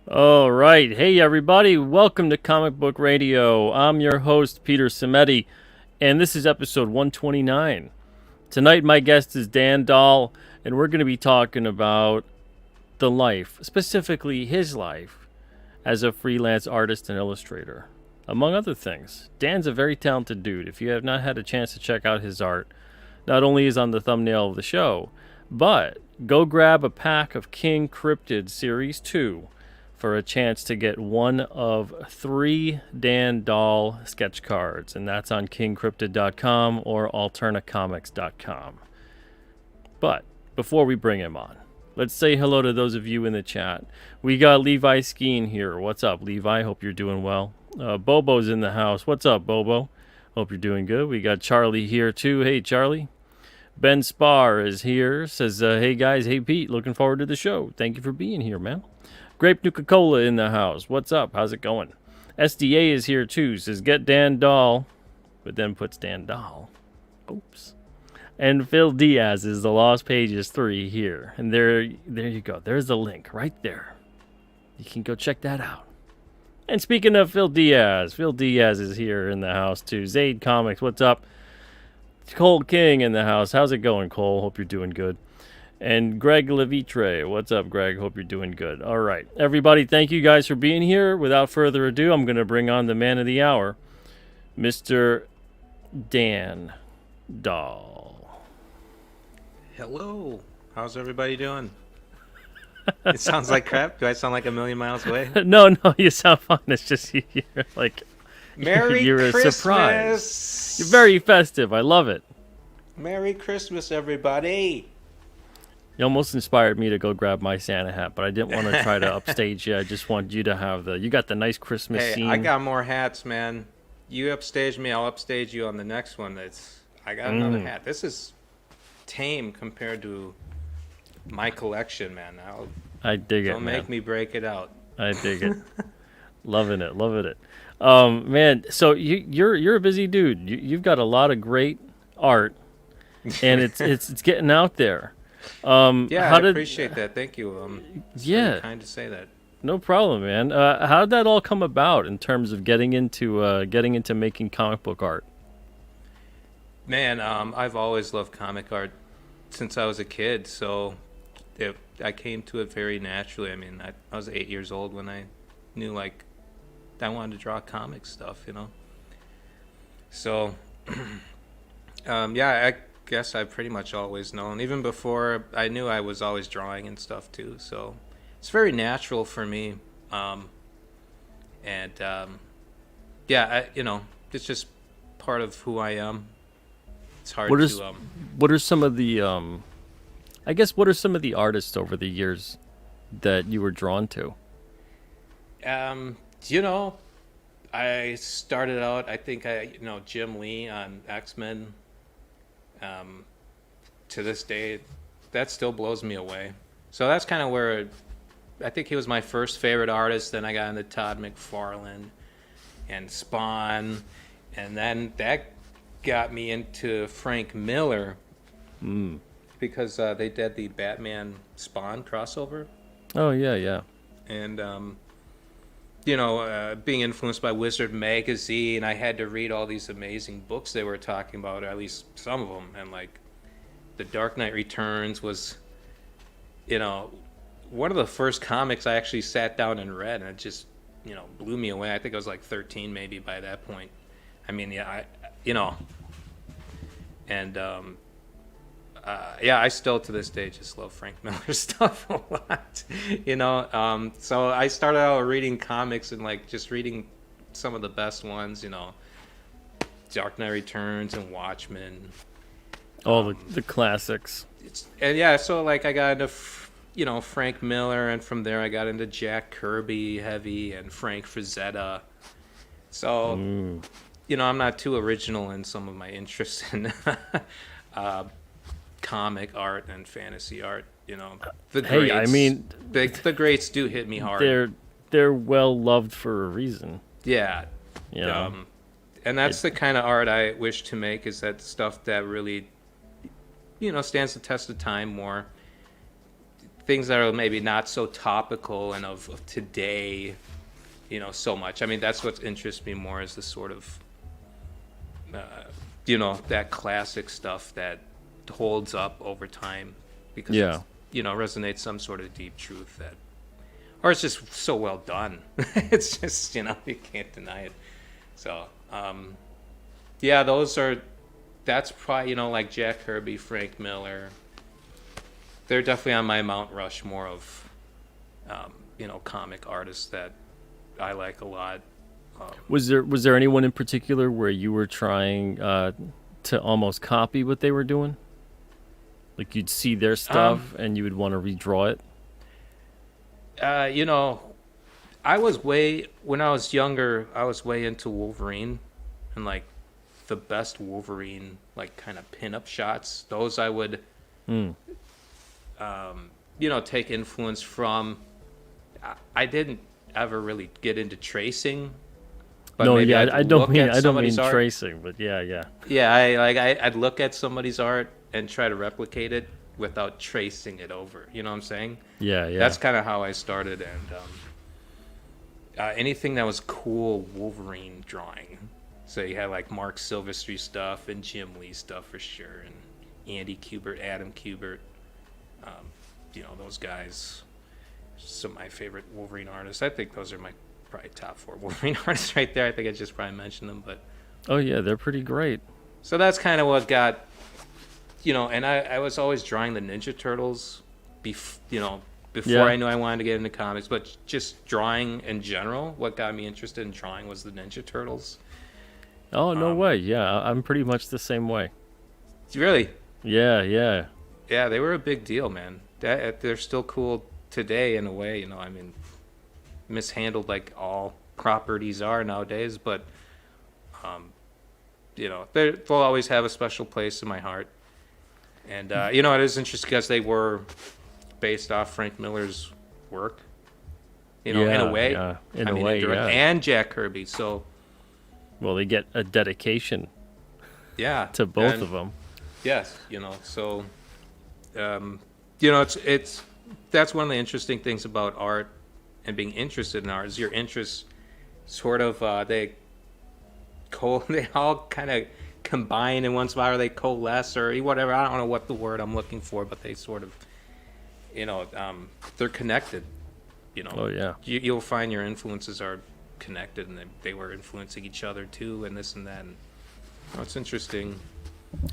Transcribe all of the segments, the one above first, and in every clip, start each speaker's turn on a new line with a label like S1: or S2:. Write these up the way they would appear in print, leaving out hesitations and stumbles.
S1: All right. Hey, everybody. Welcome to Comic Book Radio. I'm your host, Peter Cimetti, and this is episode 129. Tonight, my guest is Dan DAHL, and we're going to be talking about the life, specifically his life, as a freelance artist and illustrator, among other things. Dan's a very talented dude. If you have not had a chance to check out his art, not only is on the thumbnail of the show, but go grab a pack of King Cryptid Series 2 for a chance to get one of 3 Dan DAHL sketch cards, and that's on kingcryptid.com or alternacomics.com. But before we bring him on, let's say hello to those of you in the chat. We got Levi Skeen here. What's up, Levi? Hope you're doing well. Bobo's in the house. What's up, Bobo? Hope you're doing good. We got Charlie here too. Hey, Charlie. Ben Spar is here. Says, hey guys, hey Pete, looking forward to the show. Thank you for being here, man. Grape Nuka-Cola in the house. What's up? How's it going? SDA is here too. Says, get Dan DAHL, but then puts Dan DAHL. Oops. And Phil Diaz is the Lost Pages 3 here. And there you go. There's the link right there. You can go check that out. And speaking of Phil Diaz is here in the house too. Zaid Comics, what's up? Cole King in the house. How's it going, Cole? Hope you're doing good. And Greg Levitre. What's up, Greg? Hope you're doing good. All right. Everybody, thank you guys for being here. Without further ado, I'm going to bring on the man of the hour, Mr. Dan DAHL.
S2: Hello. How's everybody doing? It sounds like crap. Do I sound like a million miles away?
S1: No, you sound fine. It's just you're like...
S2: Merry
S1: you're
S2: Christmas.
S1: A surprise. You're very festive. I love it.
S2: Merry Christmas, everybody.
S1: You almost inspired me to go grab my Santa hat, but I didn't want to try to upstage you. I just want you to have you got the nice Christmas scene.
S2: I got more hats, man. You upstage me, I'll upstage you on the next one. I got another hat. This is tame compared to my collection, man.
S1: I dig it,
S2: don't
S1: man.
S2: make me break it out.
S1: I dig it. Loving it. Man, so you're a busy dude. You've got a lot of great art, and it's getting out there.
S2: I appreciate that. Thank you. It's very kind to say that.
S1: No problem, man. How did that all come about in terms of getting into making comic book art?
S2: Man, I've always loved comic art since I was a kid, so I came to it very naturally. I mean, I was 8 years old when I knew I wanted to draw comic stuff, So, I guess I've pretty much always known. Even before, I knew I was always drawing and stuff too. So it's very natural for me. It's just part of who I am. It's hard to.
S1: What are some of the what are some of the artists over the years that you were drawn to?
S2: I started out, I think Jim Lee on X-Men. To this day, that still blows me away. So that's kind of where I think he was my first favorite artist. Then I got into Todd McFarlane and Spawn, and then that got me into Frank Miller because they did the Batman Spawn crossover.
S1: Oh yeah.
S2: And being influenced by Wizard Magazine, I had to read all these amazing books they were talking about, or at least some of them. And The Dark Knight Returns was, one of the first comics I actually sat down and read, and it just, blew me away. I think I was 13 maybe by that point. I mean, I still to this day just love Frank Miller stuff a lot, So I started out reading comics and just reading some of the best ones, Dark Knight Returns and Watchmen.
S1: All the classics.
S2: So I got into, Frank Miller, and from there I got into Jack Kirby heavy and Frank Frazetta. So, I'm not too original in some of my interests in comic art and fantasy art. The greats.
S1: Hey, I mean,
S2: the greats do hit me hard.
S1: they're well loved for a reason.
S2: Yeah.
S1: You know?
S2: And that's the kind of art I wish to make, is that stuff that really, stands the test of time more. Things that are maybe not so topical and of today, so much. I mean, that's what interests me more, is the sort of, that classic stuff that holds up over time because it's, resonates some sort of deep truth that, or it's just so well done. It's just, you can't deny it. So, that's probably, like Jack Kirby, Frank Miller. They're definitely on my Mount Rushmore of, comic artists that I like a lot.
S1: Was there anyone in particular where you were trying to almost copy what they were doing? Like you'd see their stuff and you would want to redraw it?
S2: When I was younger, I was way into Wolverine, and like the best Wolverine, like kind of pinup shots. Those I would, take influence from. I didn't ever really get into tracing. But
S1: no,
S2: maybe
S1: yeah, I don't mean
S2: art.
S1: tracing, but yeah.
S2: Yeah, I'd look at somebody's art and try to replicate it without tracing it over. You know what I'm saying?
S1: Yeah.
S2: That's kind of how I started, and anything that was cool Wolverine drawing. So you had like Mark Silvestri stuff and Jim Lee stuff for sure, and Andy Kubert, Adam Kubert. Those guys. Some of my favorite Wolverine artists. I think those are my probably top 4 Wolverine artists right there. I think I just probably mentioned them, but
S1: oh yeah, they're pretty great.
S2: So that's kind of what got, and I was always drawing the Ninja Turtles, before I knew I wanted to get into comics, but just drawing in general. What got me interested in drawing was the Ninja Turtles.
S1: Oh no way! Yeah, I'm pretty much the same way.
S2: Really?
S1: Yeah.
S2: Yeah, they were a big deal, man. They're still cool today in a way. I mean, mishandled like all properties are nowadays, but they'll always have a special place in my heart. And it is interesting because they were based off Frank Miller's work, in a way.
S1: Yeah, in a way, yeah.
S2: And Jack Kirby, so.
S1: Well, they get a dedication.
S2: Yeah.
S1: To both of them.
S2: Yes, so, it's that's one of the interesting things about art and being interested in art, is your interests sort of they all kind of combine in one spot, or they coalesce, or whatever. I don't know what the word I'm looking for, but they sort of, they're connected.
S1: Oh yeah.
S2: You'll find your influences are connected, and they were influencing each other too, and this and that. And it's interesting.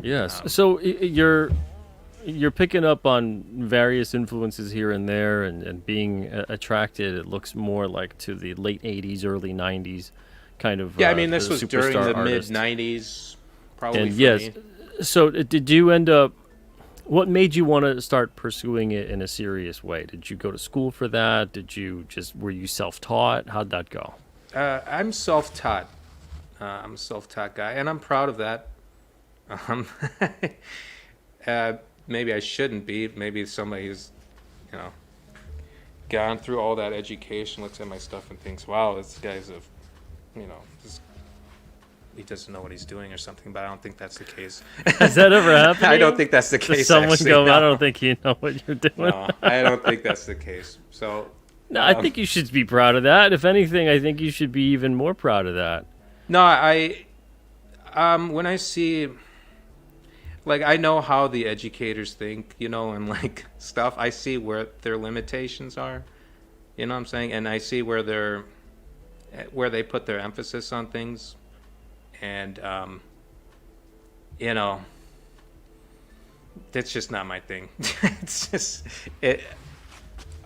S1: Yes. So you're picking up on various influences here and there, and being attracted, it looks more like, to the late 80s, early 90s kind of.
S2: Yeah, I mean, this was during the
S1: artist.
S2: Mid-90s, probably.
S1: And yes,
S2: me.
S1: So did you end up, what made you want to start pursuing it in a serious way? Did you go to school for that? Were you self-taught? How'd that go?
S2: I'm self-taught. I'm a self-taught guy, and I'm proud of that. Maybe I shouldn't be. Maybe somebody who's, gone through all that education looks at my stuff and thinks, wow, this guy's he doesn't know what he's doing or something, but I don't think that's the case.
S1: Has that ever happened?
S2: I don't think that's the case.
S1: Does someone
S2: actually,
S1: go,
S2: no.
S1: I don't think you know what you're doing?
S2: No, I don't think that's the case. So.
S1: No, I think you should be proud of that. If anything, I think you should be even more proud of that.
S2: No, when I see, like, I know how the educators think, and like stuff. I see where their limitations are, you know what I'm saying? And I see where they put their emphasis on things. And, that's just not my thing. It's just,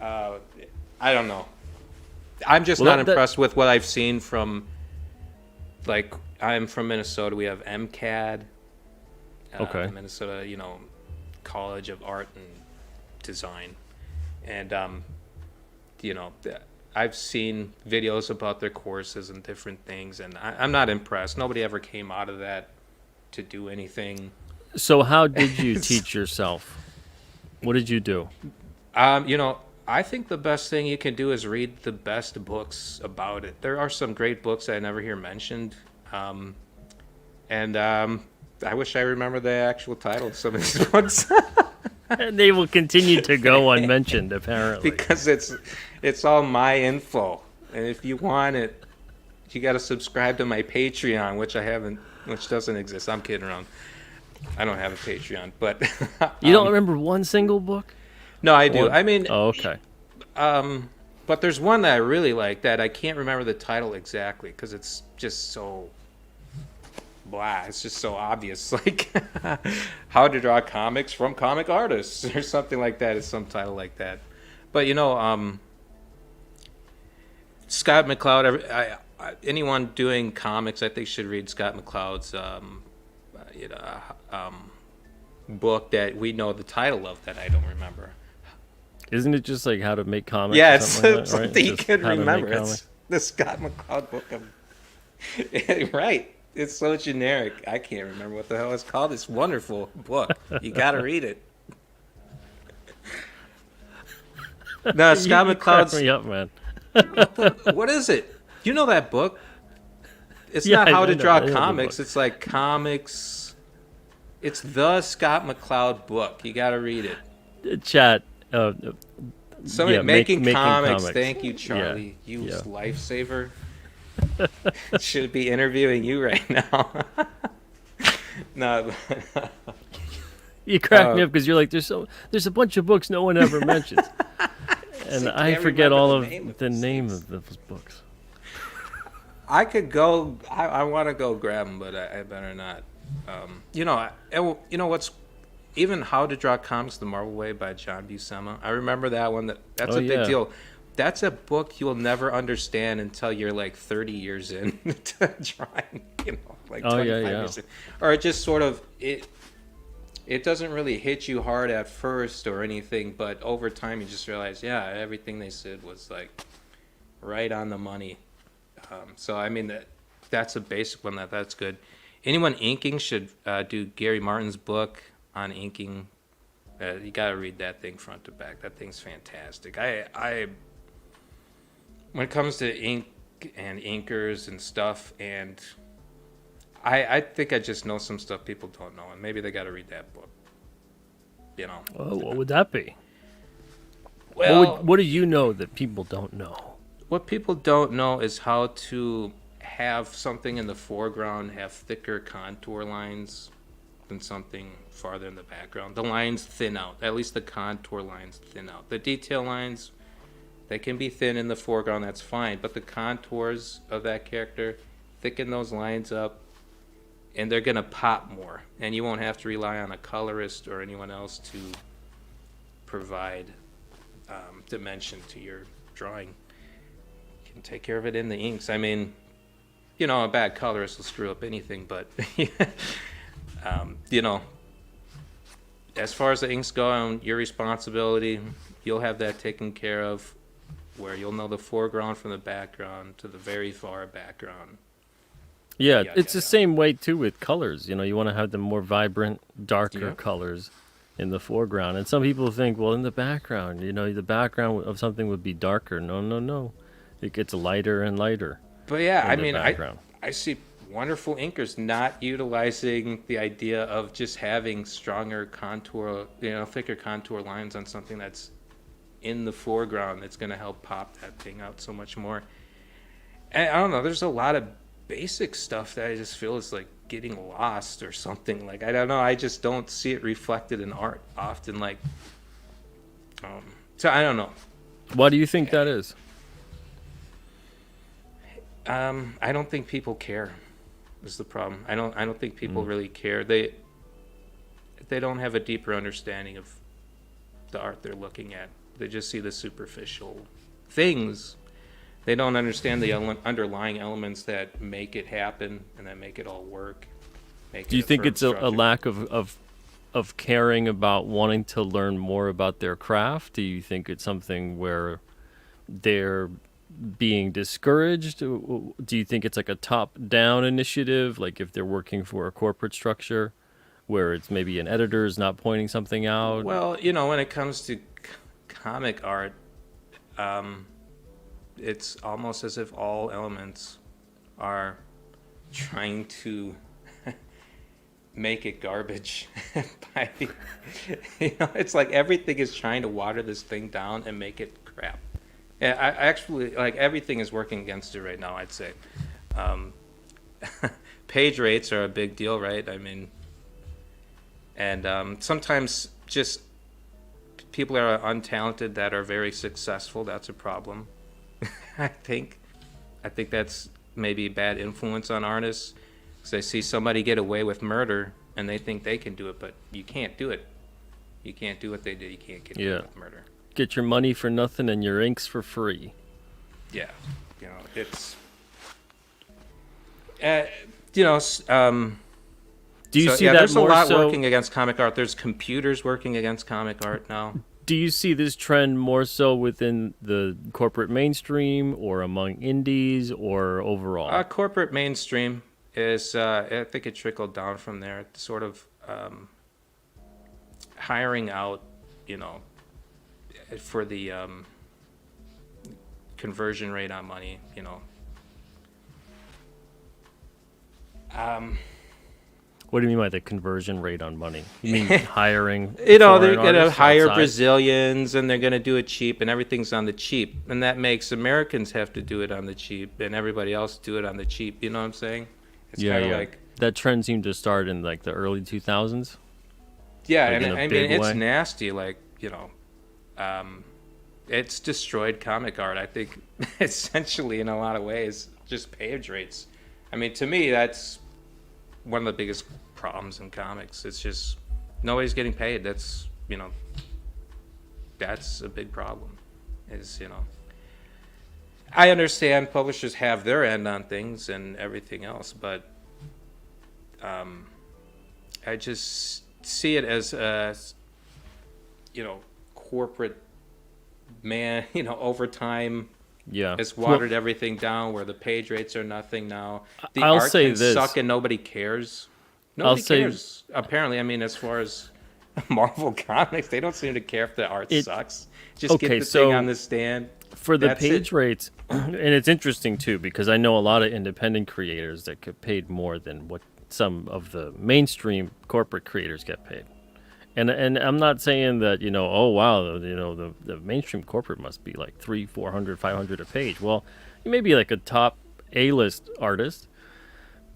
S2: I don't know. I'm just not impressed with what I've seen from, like, I'm from Minnesota. We have MCAD.
S1: Okay.
S2: Minnesota, College of Art and Design. And, I've seen videos about their courses and different things, and I'm not impressed. Nobody ever came out of that to do anything.
S1: So how did you teach yourself? What did you do?
S2: You know, I think the best thing you can do is read the best books about it. There are some great books I never hear mentioned, um, and I wish I remember the actual title of some of these books
S1: And they will continue to go unmentioned, apparently.
S2: because it's all my info. And if you want it, you got to subscribe to my Patreon, which I haven't, which doesn't exist. I'm kidding around. I don't have a Patreon, but
S1: You don't remember one single book?
S2: no, I do.
S1: One?
S2: I mean,
S1: Oh, okay.
S2: but there's one that I really like that I can't remember the title exactly because it's just so blah. It's just so obvious, like how to draw comics from comic artists or something like that. It's some title like that. But you know, Scott McCloud. Anyone doing comics, I think, should read Scott McCloud's you know, book that we know the title of that I don't remember.
S1: Isn't it just like how to make comics?
S2: Yeah,
S1: or
S2: it's
S1: something like that, right?
S2: something you
S1: Just
S2: can
S1: how to make
S2: remember.
S1: comics?
S2: It's the Scott McCloud book. Right. It's so generic. I can't remember what the hell it's called. It's a wonderful book. You got to read it. No, Scott
S1: You crack
S2: McCloud's.
S1: me up, man.
S2: What is it? You know that book? It's
S1: Yeah,
S2: not How
S1: I
S2: to
S1: know-
S2: Draw
S1: I know the
S2: Comics.
S1: book.
S2: It's like comics. It's the Scott McCloud book. You got to read it.
S1: Chat.
S2: Somebody
S1: Yeah,
S2: making,
S1: making
S2: comics.
S1: comics.
S2: Thank you, Charlie.
S1: Yeah,
S2: You
S1: yeah.
S2: lifesaver. Should be interviewing you right now. No.
S1: You crack me up because you're like, there's a bunch of books no one ever mentions, and
S2: So you
S1: I
S2: can't
S1: forget
S2: remember
S1: all
S2: the
S1: of
S2: name of
S1: the
S2: these
S1: name
S2: things.
S1: of those books.
S2: I could go. I want to go grab them, but I better not. You know, you know what's even How to Draw Comics the Marvel Way by John Buscema. I remember that one. That's
S1: Oh,
S2: a big
S1: yeah.
S2: deal. That's a book you'll never understand until you're like 30 years in to drawing. You know, like
S1: Oh,
S2: 25
S1: yeah.
S2: years in, or it just sort of it. It doesn't really hit you hard at first or anything, but over time you just realize, yeah, everything they said was like right on the money. So I mean that's a basic one that's good. Anyone inking should do Gary Martin's book on inking. You got to read that thing front to back. That thing's fantastic. I when it comes to ink and inkers and stuff, and I think I just know some stuff people don't know, and maybe they got to read that book. You know.
S1: Oh, what would that be?
S2: Well,
S1: What do you know that people don't know?
S2: what people don't know is how to have something in the foreground have thicker contour lines than something farther in the background. The lines thin out. At least the contour lines thin out. The detail lines, they can be thin in the foreground, that's fine. But the contours of that character, thicken those lines up, and they're going to pop more. And you won't have to rely on a colorist or anyone else to provide dimension to your drawing. You can take care of it in the inks. I mean, you know, a bad colorist will screw up anything, but you know, as far as the inks go, your responsibility, you'll have that taken care of, where you'll know the foreground from the background to the very far background.
S1: Yeah,
S2: Yeah,
S1: it's
S2: yeah,
S1: the
S2: yeah.
S1: same way too with colors. You know, you want to have the more vibrant, darker
S2: Yeah.
S1: colors in the foreground. And some people think, well, in the background, you know, the background of something would be darker. No. It gets lighter and lighter.
S2: But yeah,
S1: In
S2: I
S1: the
S2: mean,
S1: background.
S2: I see wonderful inkers not utilizing the idea of just having stronger contour, you know, thicker contour lines on something that's in the foreground that's going to help pop that thing out so much more. And I don't know, there's a lot of basic stuff that I just feel is like getting lost or something. Like, I don't know, I just don't see it reflected in art often. Like, so I don't know.
S1: Why do you think that is?
S2: I don't think people care. Is the problem. I don't think people really care. They don't have a deeper understanding of the art they're looking at. They just see the superficial things. They don't understand the underlying elements that make it happen and that make it all work.
S1: Do you think it's a lack of caring about wanting to learn more about their craft? Do you think it's something where they're being discouraged? Do you think it's like a top-down initiative, like if they're working for a corporate structure? where it's maybe an editor's not pointing something out?
S2: Well, when it comes to comic art, it's almost as if all elements are trying to make it garbage. by, it's like everything is trying to water this thing down and make it crap. Yeah, I actually, like, everything is working against it right now, I'd say. Page rates are a big deal, right? I mean, and sometimes just people that are untalented that are very successful, that's a problem. I think that's maybe a bad influence on artists, because they see somebody get away with murder and they think they can do it, but you can't do it. You can't do what they did. You can't get away with murder.
S1: Get your money for nothing and your inks for free.
S2: Yeah, it's
S1: do you see that
S2: there's
S1: more
S2: a lot
S1: so
S2: working against comic art. There's computers working against comic art now.
S1: Do you see this trend more so within the corporate mainstream or among indies or overall?
S2: Corporate mainstream is, I think it trickled down from there, sort of hiring out, for the conversion rate on money,
S1: What do you mean by the conversion rate on money? You mean hiring?
S2: They're
S1: foreign
S2: going to
S1: artists
S2: hire
S1: outside?
S2: Brazilians, and they're going to do it cheap, and everything's on the cheap. And that makes Americans have to do it on the cheap, and everybody else do it on the cheap. You know what I'm saying? It's kind of like...
S1: That trend seemed to start in, like, the early 2000s.
S2: Yeah,
S1: like
S2: and
S1: in a
S2: I
S1: big
S2: mean, it's
S1: way.
S2: nasty. Like, it's destroyed comic art, I think, essentially, in a lot of ways, just page rates. I mean, to me, that's one of the biggest problems in comics. It's just nobody's getting paid. That's that's a big problem. I understand publishers have their end on things and everything else, but I just see it as a corporate over time.
S1: Yeah.
S2: It's watered everything down, where the page rates are nothing now. The
S1: I'll
S2: art
S1: say
S2: can
S1: this.
S2: suck and nobody cares. Nobody cares. Apparently, I mean, as far as Marvel Comics, they don't seem to care if the art sucks. Just get the thing on the stand.
S1: For the page rates, and it's interesting too, because I know a lot of independent creators that get paid more than what some of the mainstream corporate creators get paid. And I'm not saying that, oh wow, the mainstream corporate must be like 300, 400, 500 a page. Well, you may be like a top A-list artist,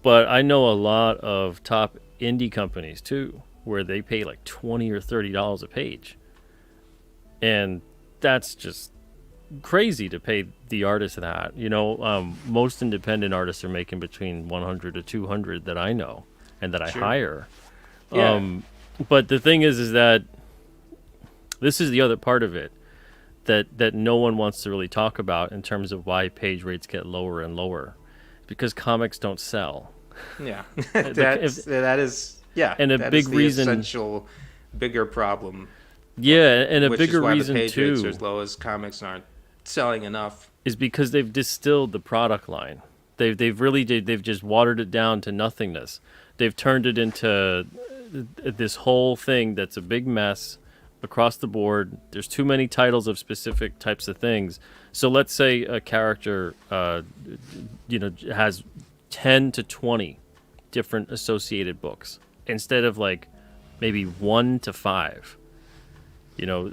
S1: but I know a lot of top indie companies too, where they pay like $20 or $30 a page. And that's just crazy to pay the artist that. Most independent artists are making between 100 to 200 that I know and that I hire.
S2: Yeah.
S1: But the thing is that this is the other part of it that no one wants to really talk about in terms of why page rates get lower and lower, because comics don't sell.
S2: Yeah, that is
S1: and a
S2: that
S1: big
S2: is the
S1: reason,
S2: essential bigger problem.
S1: Yeah, and a
S2: which
S1: bigger
S2: is why
S1: reason
S2: the page
S1: too
S2: rates are as low as comics aren't selling enough.
S1: Is because they've distilled the product line. They've just watered it down to nothingness. They've turned it into this whole thing that's a big mess across the board. There's too many titles of specific types of things. So let's say a character, has 10 to 20 different associated books instead of like maybe 1 to 5.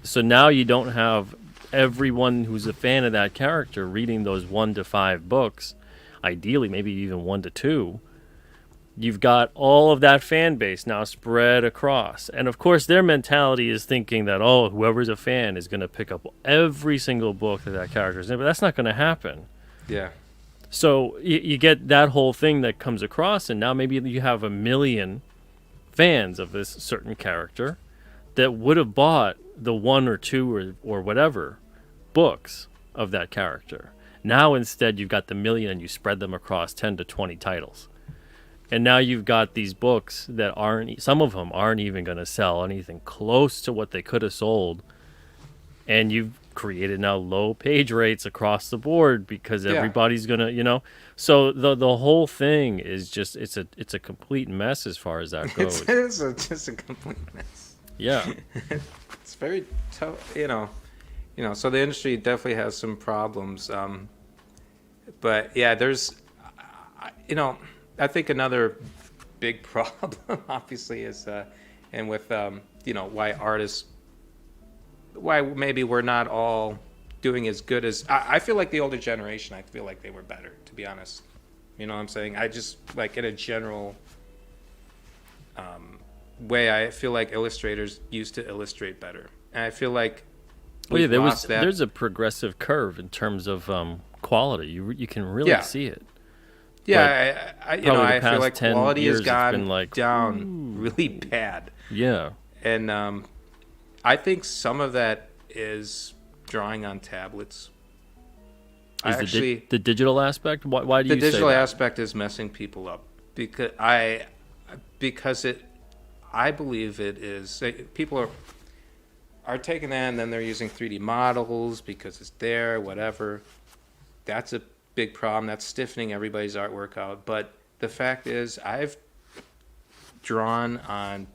S1: So now you don't have everyone who's a fan of that character reading those 1 to 5 books. Ideally, maybe even 1 to 2. You've got all of that fan base now spread across. And of course, their mentality is thinking that, whoever's a fan is going to pick up every single book that character's in. But that's not going to happen.
S2: Yeah.
S1: So you get that whole thing that comes across, and now maybe you have 1 million fans of this certain character that would have bought the 1 or 2 or whatever books of that character. Now instead, you've got the million and you spread them across 10 to 20 titles. And now you've got these books that some of them aren't even going to sell anything close to what they could have sold. And you've created now low page rates across the board because
S2: Yeah.
S1: everybody's gonna, So the whole thing is just it's a complete mess as far as that goes.
S2: Just a complete mess.
S1: Yeah.
S2: It's very tough, So the industry definitely has some problems. But yeah, I think another big problem, obviously, is, and with, why maybe we're not all doing as good as, I feel like the older generation, I feel like they were better, to be honest. You know what I'm saying? I just, like, in a general way, I feel like illustrators used to illustrate better. And I feel like
S1: Well, yeah,
S2: lost that.
S1: there's a progressive curve in terms of quality. You can really
S2: Yeah.
S1: see it.
S2: Yeah, I
S1: probably the
S2: I feel
S1: past
S2: like
S1: 10
S2: quality
S1: years
S2: has
S1: it's
S2: gone
S1: been like,
S2: down really bad.
S1: Yeah.
S2: And I think some of that is drawing on tablets.
S1: Is the digital aspect? Why do you say that?
S2: The digital aspect is messing people up because I believe it is. People are taking that and then they're using 3D models because it's there, whatever. That's a big problem. That's stiffening everybody's artwork out. But the fact is, I've drawn on,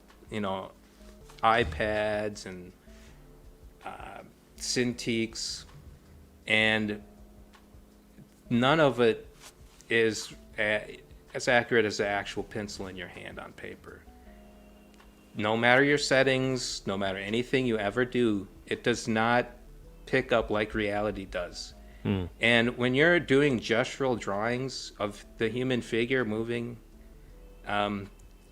S2: iPads and Cintiqs, and none of it is as accurate as the actual pencil in your hand on paper. No matter your settings, no matter anything you ever do, it does not pick up like reality does. And when you're doing gestural drawings of the human figure moving,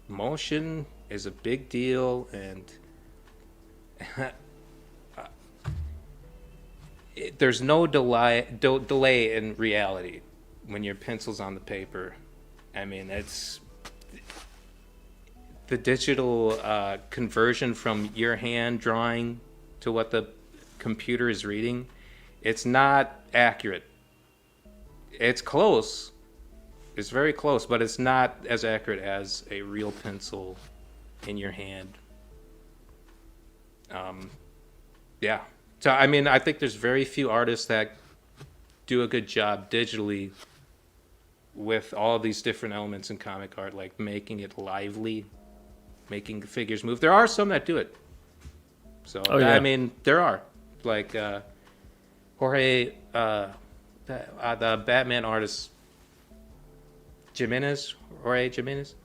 S2: motion is a big deal, and there's no delay in reality when your pencil's on the paper. I mean, it's the digital conversion from your hand drawing to what the computer is reading. It's not accurate. It's close. It's very close, but it's not as accurate as a real pencil in your hand. Yeah. So, I mean, I think there's very few artists that do a good job digitally with all these different elements in comic art, like making it lively, making the figures move. There are some that do it. So, I mean, there are. Like Jorge, the Batman artist, Jorge Jimenez.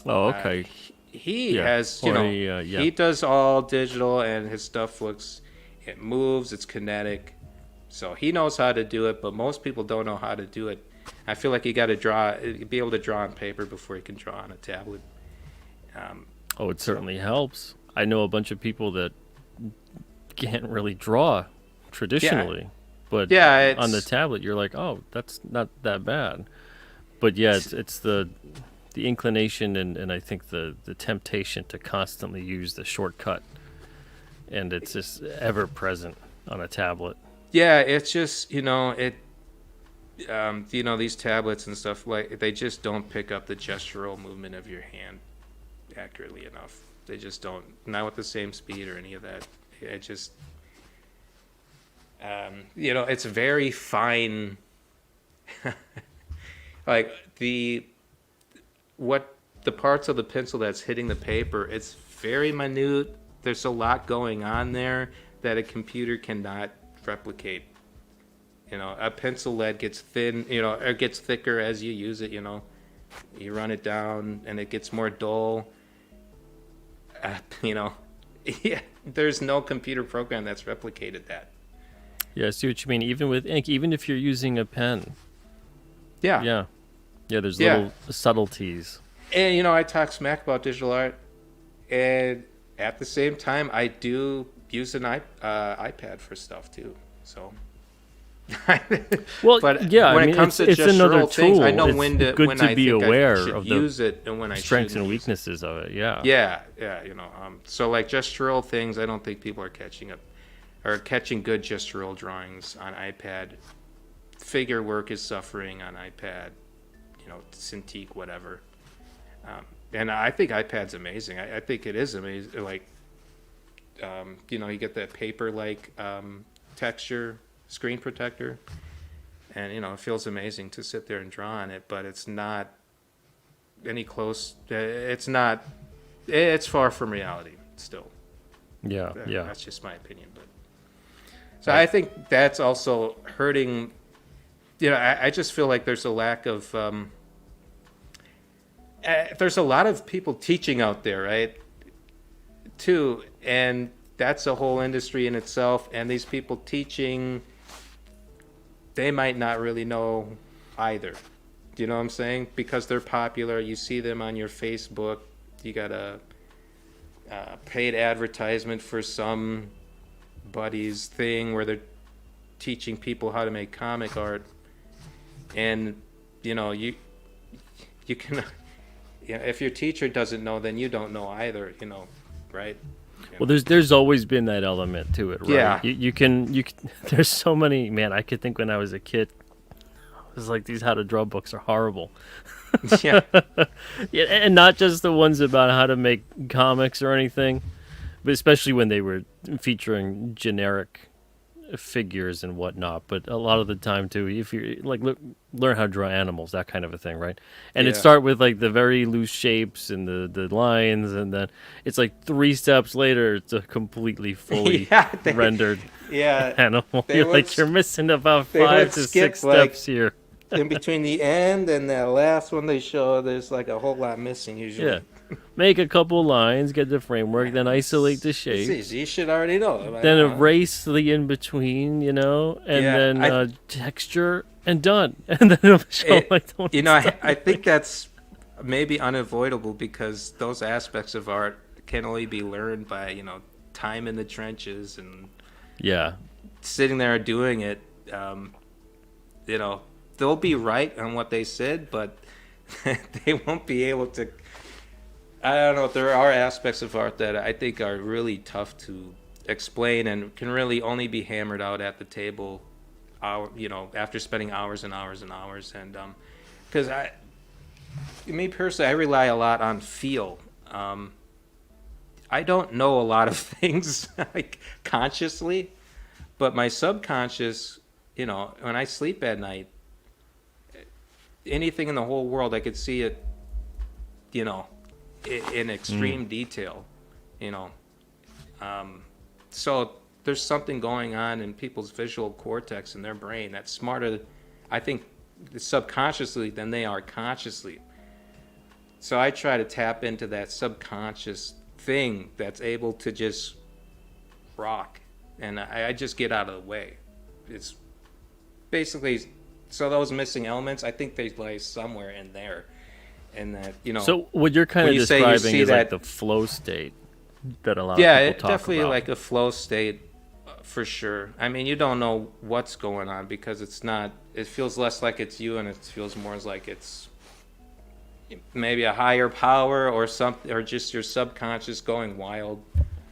S1: Oh, okay.
S2: He has, he does all digital, and his stuff it moves, it's kinetic. So he knows how to do it, but most people don't know how to do it. I feel like you got to be able to draw on paper before you can draw on a tablet.
S1: It certainly helps. I know a bunch of people that can't really draw traditionally, but on the tablet you're like, oh, that's not that bad. But yeah, it's the inclination and I think the temptation to constantly use the shortcut, and it's just ever present on a tablet.
S2: Yeah, it's just these tablets and stuff, like, they just don't pick up the gestural movement of your hand accurately enough. They just don't, not with the same speed or any of that. It just it's very fine. Like the parts of the pencil that's hitting the paper, it's very minute. There's a lot going on there that a computer cannot replicate. A pencil lead gets thin, or gets thicker as you use it. You run it down and it gets more dull. There's no computer program that's replicated that.
S1: Yeah, I see what you mean. Even with ink, even if you're using a pen. Yeah. There's little subtleties.
S2: And I talk smack about digital art, and at the same time, I do use an iPad for stuff too. So.
S1: Well,
S2: but
S1: yeah,
S2: when it comes to
S1: it's another tool.
S2: Things, I know
S1: it's
S2: when to
S1: good
S2: when
S1: to
S2: I
S1: be
S2: think
S1: aware
S2: I should
S1: of
S2: use
S1: the
S2: it and when I
S1: strengths and
S2: shouldn't
S1: weaknesses of it. Yeah.
S2: Yeah. So like gestural things, I don't think people are catching up or catching good gestural drawings on iPad. Figure work is suffering on iPad. Cintiq, whatever. And I think iPad's amazing. I think it is amazing. Like, You get that paper-like texture screen protector, and it feels amazing to sit there and draw on it, but it's not any close. It's far from reality still.
S1: Yeah.
S2: That's just my opinion. But so I think that's also hurting. I just feel like there's a lack of. There's a lot of people teaching out there, right? Too, and that's a whole industry in itself. And these people teaching, they might not really know either. Do you know what I'm saying? Because they're popular. You see them on your Facebook. You got a paid advertisement for somebody's thing where they're teaching people how to make comic art, and you can. If your teacher doesn't know, then you don't know either. Right?
S1: Well, there's always been that element to it, right?
S2: Yeah.
S1: You can. There's so many. Man, I could think when I was a kid, it was like these how to draw books are horrible.
S2: Yeah.
S1: Yeah, and not just the ones about how to make comics or anything, but especially when they were featuring generic figures and whatnot. But a lot of the time too, if you like learn how to draw animals, that kind of a thing, right? And it start with like the very loose shapes and the lines, and then it's like 3 steps later, it's a completely fully rendered animal. You're missing about 5 to 6 steps here.
S2: In between the end and the last one they show, there's like a whole lot missing usually.
S1: Yeah. Make a couple lines, get the framework, then isolate the shape.
S2: It's easy. You should already know.
S1: Then erase the in-between, and then texture, and done. And then it'll show
S2: I think that's maybe unavoidable because those aspects of art can only be learned by, time in the trenches and sitting there doing it. They'll be right on what they said, but they won't be able to. I don't know. There are aspects of art that I think are really tough to explain and can really only be hammered out at the table, after spending hours and hours and hours. And because me personally, I rely a lot on feel. I don't know a lot of things like consciously, but my subconscious, when I sleep at night, anything in the whole world, I could see it, in extreme detail, so there's something going on in people's visual cortex in their brain that's smarter, I think, subconsciously than they are consciously. So I try to tap into that subconscious thing that's able to just rock, and I just get out of the way. It's basically, so those missing elements, I think they lie somewhere in there. And that,
S1: So what you're kind of describing is like the flow state that a lot of people talk about. Yeah,
S2: definitely like a flow state, for sure. I mean, you don't know what's going on because it feels less like it's you, and it feels more like it's maybe a higher power or something, or just your subconscious going wild.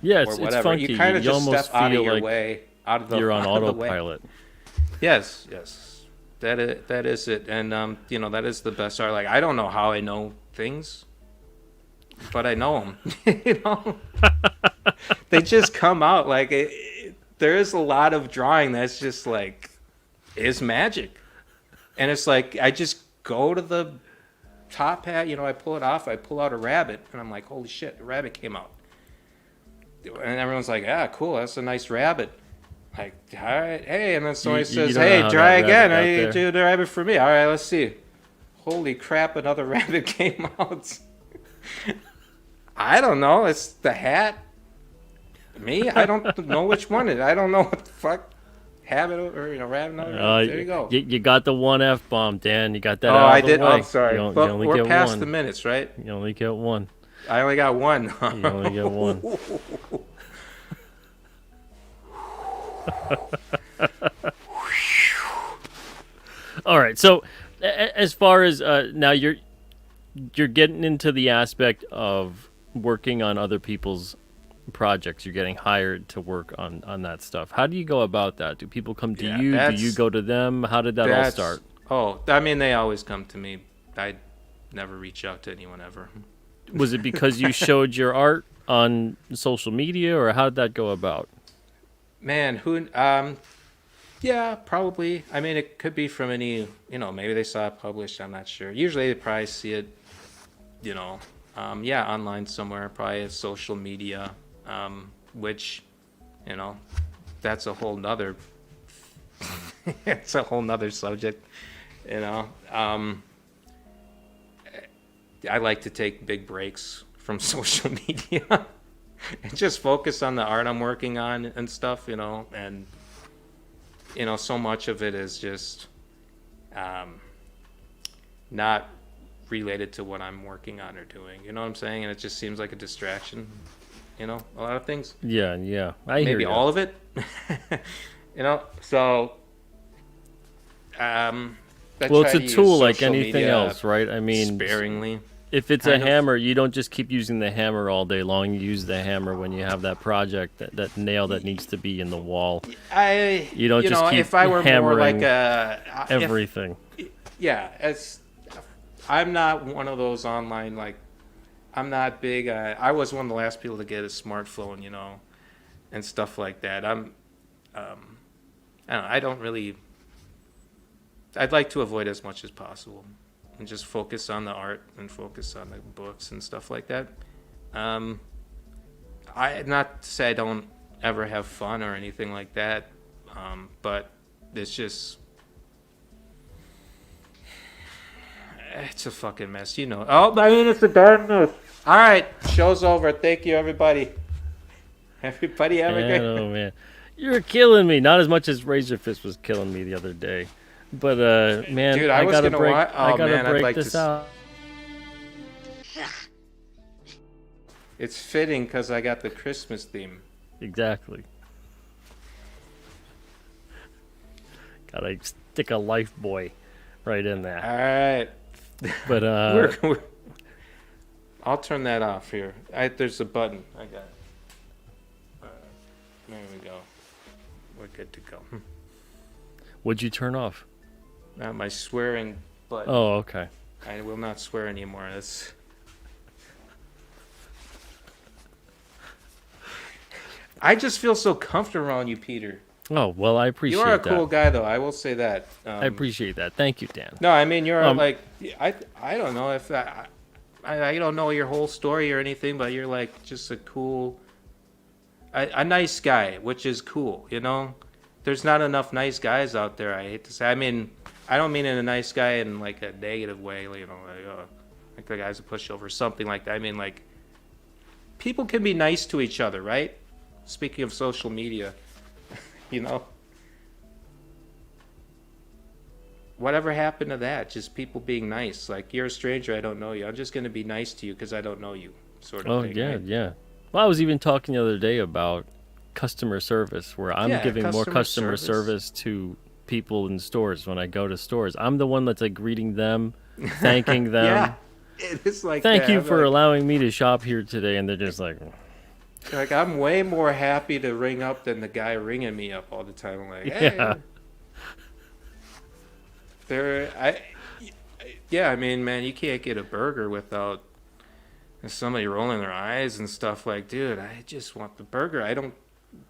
S1: Yeah,
S2: or whatever.
S1: It's funky.
S2: You kind of just step out of your
S1: like
S2: way,
S1: you're on autopilot.
S2: Yes. That is it, and that is the best art. Like, I don't know how I know things, but I know them. They just come out like there is a lot of drawing that's just like is magic, and it's like I just go to the top hat. I pull it off. I pull out a rabbit, and I'm like, holy shit, a rabbit came out, and everyone's like, ah, cool, that's a nice rabbit. Like, all right, hey, and then somebody says, hey, try again. You do the rabbit for me. All right, let's see. Holy crap, another rabbit came out. I don't know. It's the hat. Me? I don't know which one it is. I don't know what the fuck. Rabbit or rabbit. There you go.
S1: You got the one F-bomb, Dan. You got that
S2: out
S1: of
S2: I
S1: the
S2: did.
S1: way.
S2: Oh, sorry.
S1: But
S2: we're past the minutes, right?
S1: You only get one.
S2: I only got one.
S1: You only get one. All right, so as far as now you're getting into the aspect of working on other people's projects. You're getting hired to work on that stuff. How do you go about that? Do people come to you? Do you go to them? How did that all start?
S2: Oh, I mean, they always come to me. I never reach out to anyone ever.
S1: Was it because you showed your art on social media, or how did that go about?
S2: Man, yeah, probably. I mean, it could be from any, maybe they saw it published. I'm not sure. Usually they probably see it, you know, yeah, online somewhere, probably a social media, which, you know, that's a whole nother, it's a whole nother subject, you know. I like to take big breaks from social media and just focus on the art I'm working on and stuff, and so much of it is just not related to what I'm working on or doing. You know what I'm saying? And it just seems like a distraction. A lot of things.
S1: Yeah, yeah, I hear
S2: Maybe
S1: you.
S2: all of it. So I
S1: Well,
S2: try
S1: it's a
S2: to use
S1: tool like
S2: social
S1: anything
S2: media
S1: else, right? I mean,
S2: sparingly.
S1: if it's a
S2: kind of.
S1: hammer, you don't just keep using the hammer all day long. You use the hammer when you have that project, that nail that needs to be in the wall. You don't just keep
S2: if I were more like
S1: hammering everything.
S2: Yeah, I'm not one of those online, like, I'm not big. I was one of the last people to get a smartphone, and stuff like that. I don't know, I don't really. I'd like to avoid as much as possible, and just focus on the art and focus on the books and stuff like that. Not to say I don't ever have fun or anything like that, but it's just. It's a fucking mess, Oh, I mean, it's a darn mess. All right, show's over. Thank you, everybody. Everybody have a
S1: Man,
S2: great.
S1: oh man, you're killing me. Not as much as Razor Fist was killing me the other day, but man,
S2: Dude, I was
S1: gotta
S2: gonna
S1: break.
S2: watch.
S1: I
S2: Oh
S1: gotta
S2: man, I'd
S1: break
S2: like
S1: this
S2: to.
S1: out.
S2: It's fitting because I got the Christmas theme.
S1: Exactly. Gotta stick a life boy right in there.
S2: All right.
S1: But
S2: I'll turn that off here. There's a button. I got it. There we go. We're good to go.
S1: what'd you turn off?
S2: My swearing button.
S1: Oh, okay.
S2: I will not swear anymore. I just feel so comfortable around you, Peter.
S1: Oh well, I appreciate
S2: You are a
S1: that.
S2: cool guy, though. I will say that.
S1: I appreciate that. Thank you, Dan.
S2: No, I mean, you're
S1: Um,
S2: like, I don't know if I don't know your whole story or anything, but you're like just a cool, a nice guy, which is cool, There's not enough nice guys out there, I hate to say. I mean, I don't mean in a nice guy in like a negative way, like the guy's a pushover or something like that. I mean, like, people can be nice to each other, right? Speaking of social media, Whatever happened to that? Just people being nice. Like, you're a stranger, I don't know you. I'm just going to be nice to you because I don't know you, sort of
S1: Oh
S2: thing.
S1: yeah,
S2: Right?
S1: yeah. Well, I was even talking the other day about customer service, where I'm
S2: Yeah,
S1: giving more
S2: customer
S1: customer
S2: service.
S1: service to people in stores when I go to stores. I'm the one that's like greeting them, thanking them.
S2: Yeah, it is like
S1: Thank
S2: that.
S1: you
S2: I'm
S1: for
S2: like,
S1: allowing me to shop here today, and they're just like,
S2: I'm way more happy to ring up than the guy ringing me up all the time. I'm like, hey.
S1: yeah,
S2: Yeah, I mean, man, you can't get a burger without somebody rolling their eyes and stuff. Like, dude, I just want the burger.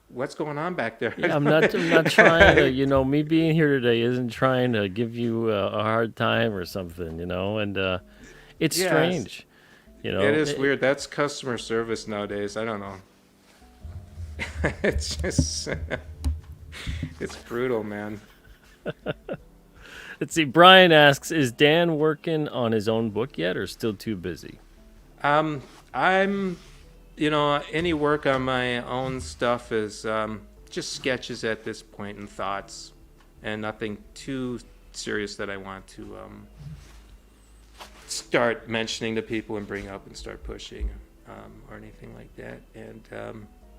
S2: What's going on back there?
S1: yeah. I'm not trying to, me being here today isn't trying to give you a hard time or something, and it's
S2: Yes.
S1: strange,
S2: It is weird. That's customer service nowadays. I don't know. It's just, it's brutal, man.
S1: Let's see. Brian asks, "Is Dan working on his own book yet, or still too busy?"
S2: I'm, any work on my own stuff is just sketches at this point and thoughts, and nothing too serious that I want to start mentioning to people and bring up and start pushing or anything like that. And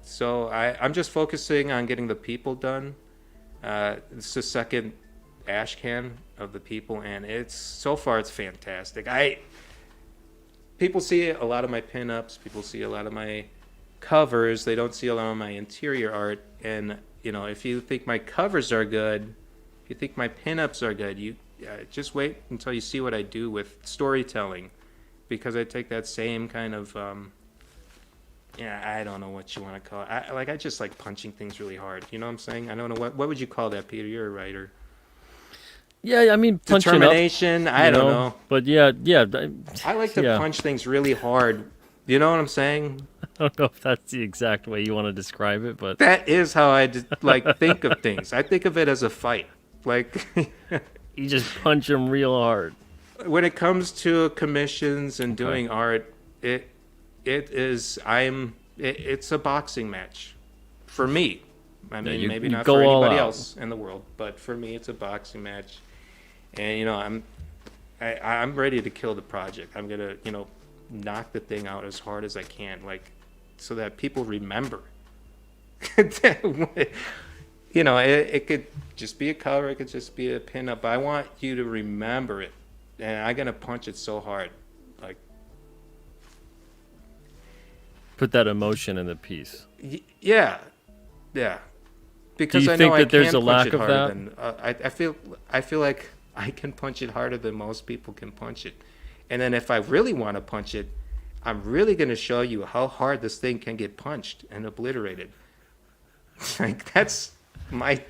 S2: so I'm just focusing on getting the people done. It's the second ash can of the people, and so far it's fantastic. People see a lot of my pinups, people see a lot of my covers, they don't see a lot of my interior art. And if you think my covers are good, if you think my pinups are good, you just wait until you see what I do with storytelling, because I take that same kind of yeah, I don't know what you want to call it. I just like punching things really hard. You know what I'm saying? I don't know what would you call that, Peter? You're a writer.
S1: Yeah, I mean punching up,
S2: Determination. I don't know.
S1: But yeah,
S2: I like to
S1: yeah.
S2: punch things really hard. You know what I'm saying?
S1: I don't know if that's the exact way you want to describe it, but
S2: That is how like think of things. I think of it as a fight. Like
S1: you just punch them real hard.
S2: when it comes to commissions and doing art, it's a boxing match for me. I mean, maybe not for anybody else in the world, but for me, it's a boxing match. And I'm ready to kill the project. I'm gonna knock the thing out as hard as I can, like so that people remember. It could just be a cover, it could just be a pinup. But I want you to remember it, and I'm gonna punch it so hard, like
S1: put that emotion in the piece.
S2: Yeah. Because
S1: Do you
S2: I
S1: think
S2: know
S1: that
S2: I
S1: there's
S2: can
S1: a lack
S2: punch it
S1: of
S2: harder
S1: that?
S2: than I feel like I can punch it harder than most people can punch it. And then if I really want to punch it, I'm really going to show you how hard this thing can get punched and obliterated. Like that's my.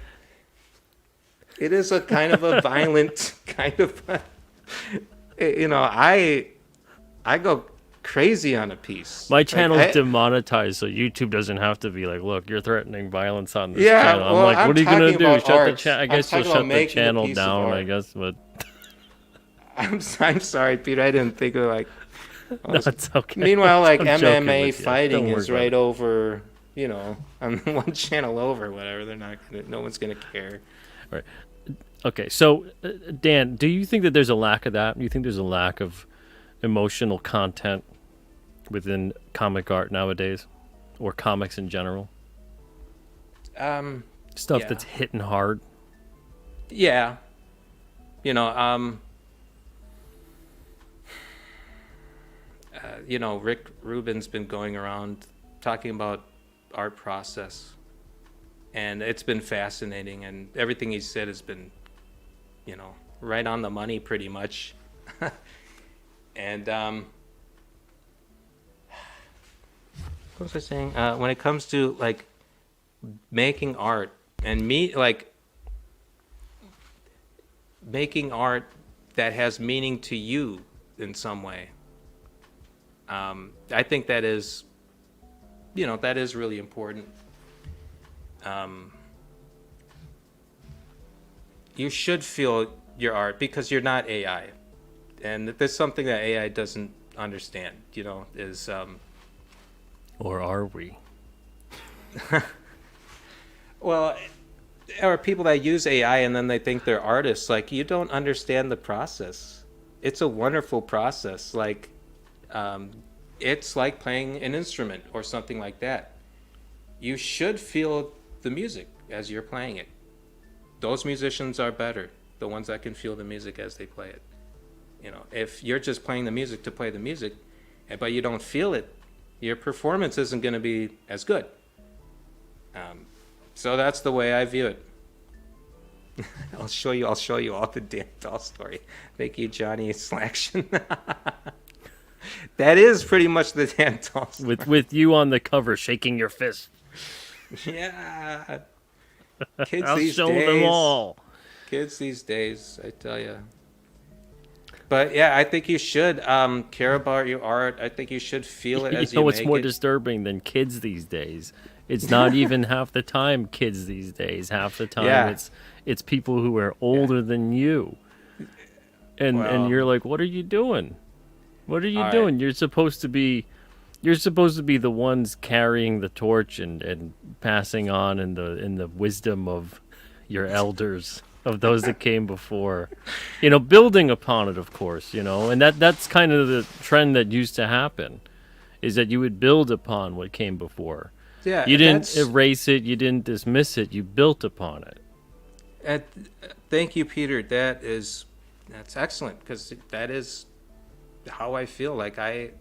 S2: It is a kind of a violent kind of. I go crazy on a piece.
S1: My channel's demonetized, so YouTube doesn't have to be like, look, you're threatening violence on this
S2: Yeah,
S1: channel. I'm
S2: well,
S1: like, what are you gonna do? Shut the chat? I guess you'll
S2: talking
S1: shut
S2: about
S1: the
S2: making a
S1: channel
S2: piece of
S1: down. I
S2: art.
S1: guess, but
S2: I'm sorry, Peter. I didn't think of like.
S1: no, it's okay.
S2: Meanwhile, like
S1: I'm joking
S2: MMA
S1: with you.
S2: fighting
S1: Don't worry
S2: is
S1: about
S2: right
S1: it.
S2: over, on one channel over, whatever. No one's gonna care.
S1: All right. Okay, so Dan, do you think that there's a lack of that? Do you think there's a lack of emotional content within comic art nowadays, or comics in general? Stuff
S2: Yeah.
S1: that's hitting hard.
S2: Yeah. Rick Rubin's been going around talking about art process, and it's been fascinating, and everything he said has been, right on the money pretty much. And what was I saying? When it comes to like making art and making art that has meaning to you in some way. I think that is really important. You should feel your art because you're not AI, and there's something that AI doesn't understand. Is
S1: Or are we?
S2: well, or people that use AI and then they think they're artists. Like, you don't understand the process. It's a wonderful process. Like, it's like playing an instrument or something like that. You should feel the music as you're playing it. Those musicians are better, the ones that can feel the music as they play it. If you're just playing the music to play the music, but you don't feel it, your performance isn't going to be as good. So that's the way I view it. I'll show you all the DAHL story. Thank you, Johnny Slaction. That is pretty much the DAHL story.
S1: With you on the cover shaking your fist.
S2: Yeah. Kids
S1: I'll
S2: these
S1: show
S2: days.
S1: them all.
S2: Kids these days, I tell you. But yeah, I think you should care about your art. I think you should feel it as you
S1: what's
S2: make
S1: more
S2: it.
S1: disturbing than kids these days? It's not even half the time kids these days. Half the time
S2: Yeah.
S1: it's people who are older than you. And
S2: Well,
S1: you're like, what are you doing? What are you
S2: all
S1: doing? You're supposed to be the ones carrying the torch and passing on in the wisdom of your elders, of those that came before. Building upon it, of course, and that's kind of the trend that used to happen, is that you would build upon what came before.
S2: yeah,
S1: You didn't erase it, you didn't dismiss it, you built upon it.
S2: Thank you, Peter. That's excellent, because that is how I feel. Like the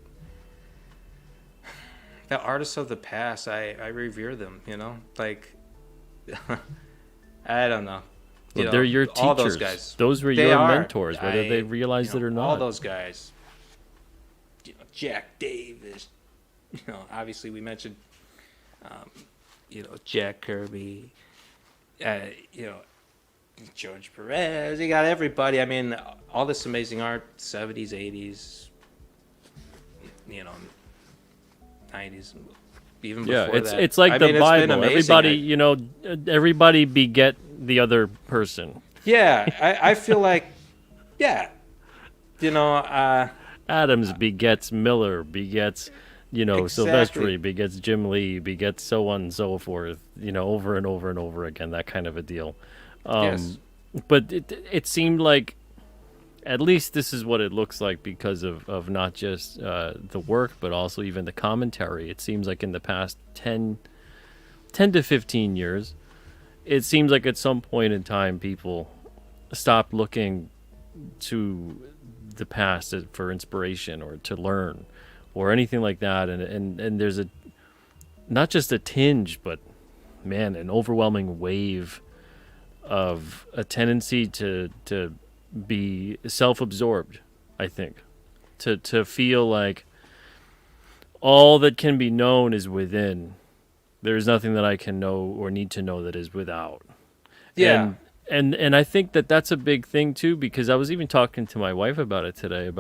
S2: artists of the past, I revere them. Like I don't know.
S1: Well, they're your teachers.
S2: All those guys.
S1: Those were
S2: They
S1: your
S2: are.
S1: mentors, whether they realized it or not.
S2: All those guys. Jack Davis, obviously we mentioned, Jack Kirby, you know, George Perez. You got everybody. I mean, all this amazing art, 70s, 80s, 90s, even before that.
S1: It's like the
S2: It's been
S1: Bible.
S2: amazing.
S1: Everybody beget the other person.
S2: Yeah, I feel like, yeah,
S1: Adams begets Miller, begets,
S2: Exactly.
S1: Silvestri, begets Jim Lee, begets so on and so forth, over and over and over again, that kind of a deal.
S2: Yes.
S1: But it seemed like, at least this is what it looks like because of not just the work, but also even the commentary. It seems like in the past 10 to 15 years, it seems like at some point in time, people stopped looking to the past for inspiration or to learn or anything like that. And there's not just a tinge, but man, an overwhelming wave of a tendency to be self-absorbed, I think, to feel like all that can be known is within. There's nothing that I can know or need to know that is without.
S2: Yeah.
S1: And I think that's a big thing too, because I was even talking to my wife about it today.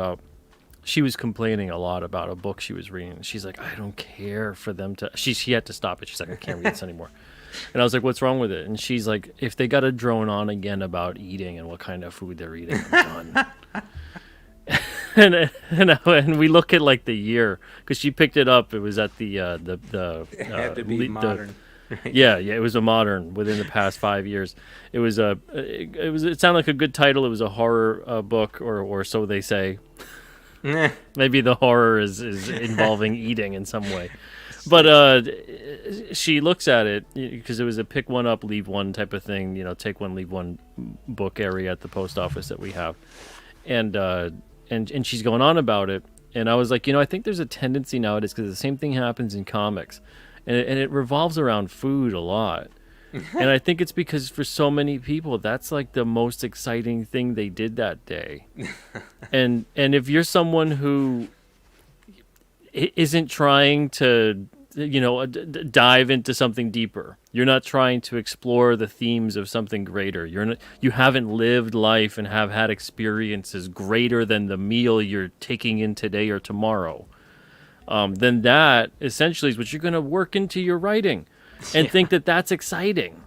S1: She was complaining a lot about a book she was reading. She's like, I don't care for them to. She had to stop it. She's like, I can't read this anymore. And I was like, what's wrong with it? And she's like, if they got to drone on again about eating and what kind of food they're eating, I'm done. and we look at like the year, because she picked it up. It was at the
S2: It had to be modern.
S1: Yeah, it was a modern within the past 5 years. It sounded like a good title. It was a horror book, or so they say. Maybe the horror is involving eating in some way. But she looks at it, because it was a pick one up, leave one type of thing, take one, leave one book area at the post office that we have. And she's going on about it. And I was like, I think there's a tendency nowadays, because the same thing happens in comics. And it revolves around food a lot. And I think it's because for so many people, that's like the most exciting thing they did that day. And if you're someone who isn't trying to, dive into something deeper, you're not trying to explore the themes of something greater. You haven't lived life and have had experiences greater than the meal you're taking in today or tomorrow. Then that essentially is what you're going to work into your writing and think that that's exciting,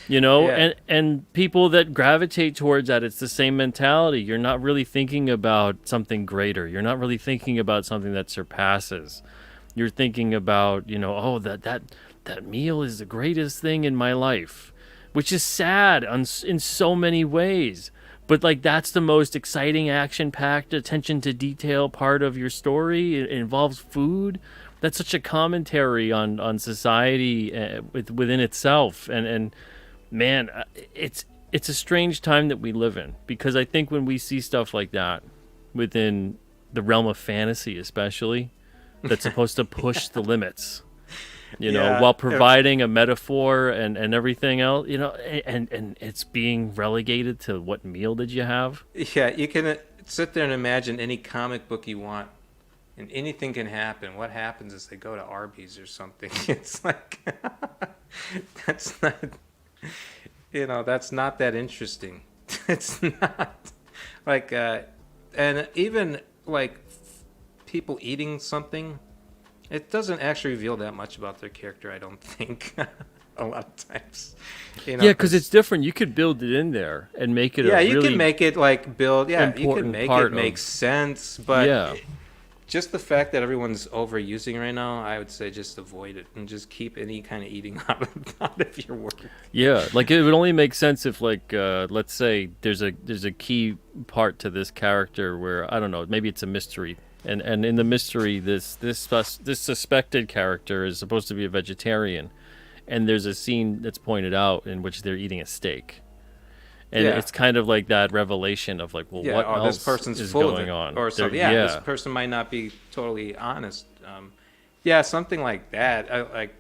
S1: and people that gravitate towards that, it's the same mentality. You're not really thinking about something greater. You're not really thinking about something that surpasses. You're thinking about, that meal is the greatest thing in my life, which is sad in so many ways. But like, that's the most exciting, action-packed, attention to detail part of your story. It involves food. That's such a commentary on society within itself. And man, it's a strange time that we live in, because I think when we see stuff like that within the realm of fantasy, especially, that's supposed to push the limits. While providing a metaphor and everything else, and it's being relegated to what meal did you have?
S2: Yeah, you can sit there and imagine any comic book you want, and anything can happen. What happens is they go to Arby's or something. It's like, that's not, that's not that interesting. It's not like, and even like people eating something, it doesn't actually reveal that much about their character, I don't think. A lot of times,
S1: yeah, because it's different. You could build it in there and make it.
S2: Yeah,
S1: you
S2: can make it like build. Yeah, you can make it make sense. But just the fact that everyone's overusing right now, I would say just avoid it and just keep any kind of eating out of your work.
S1: Yeah, like it would only make sense if, like, let's say there's a key part to this character where, I don't know, maybe it's a mystery. And in the mystery, this suspected character is supposed to be a vegetarian, and there's a scene that's pointed out in which they're eating a steak, and it's kind of like that revelation of like, well, what else
S2: this person's
S1: is
S2: full
S1: going
S2: of it,
S1: on?
S2: or something. This person might not be totally honest. Something like that.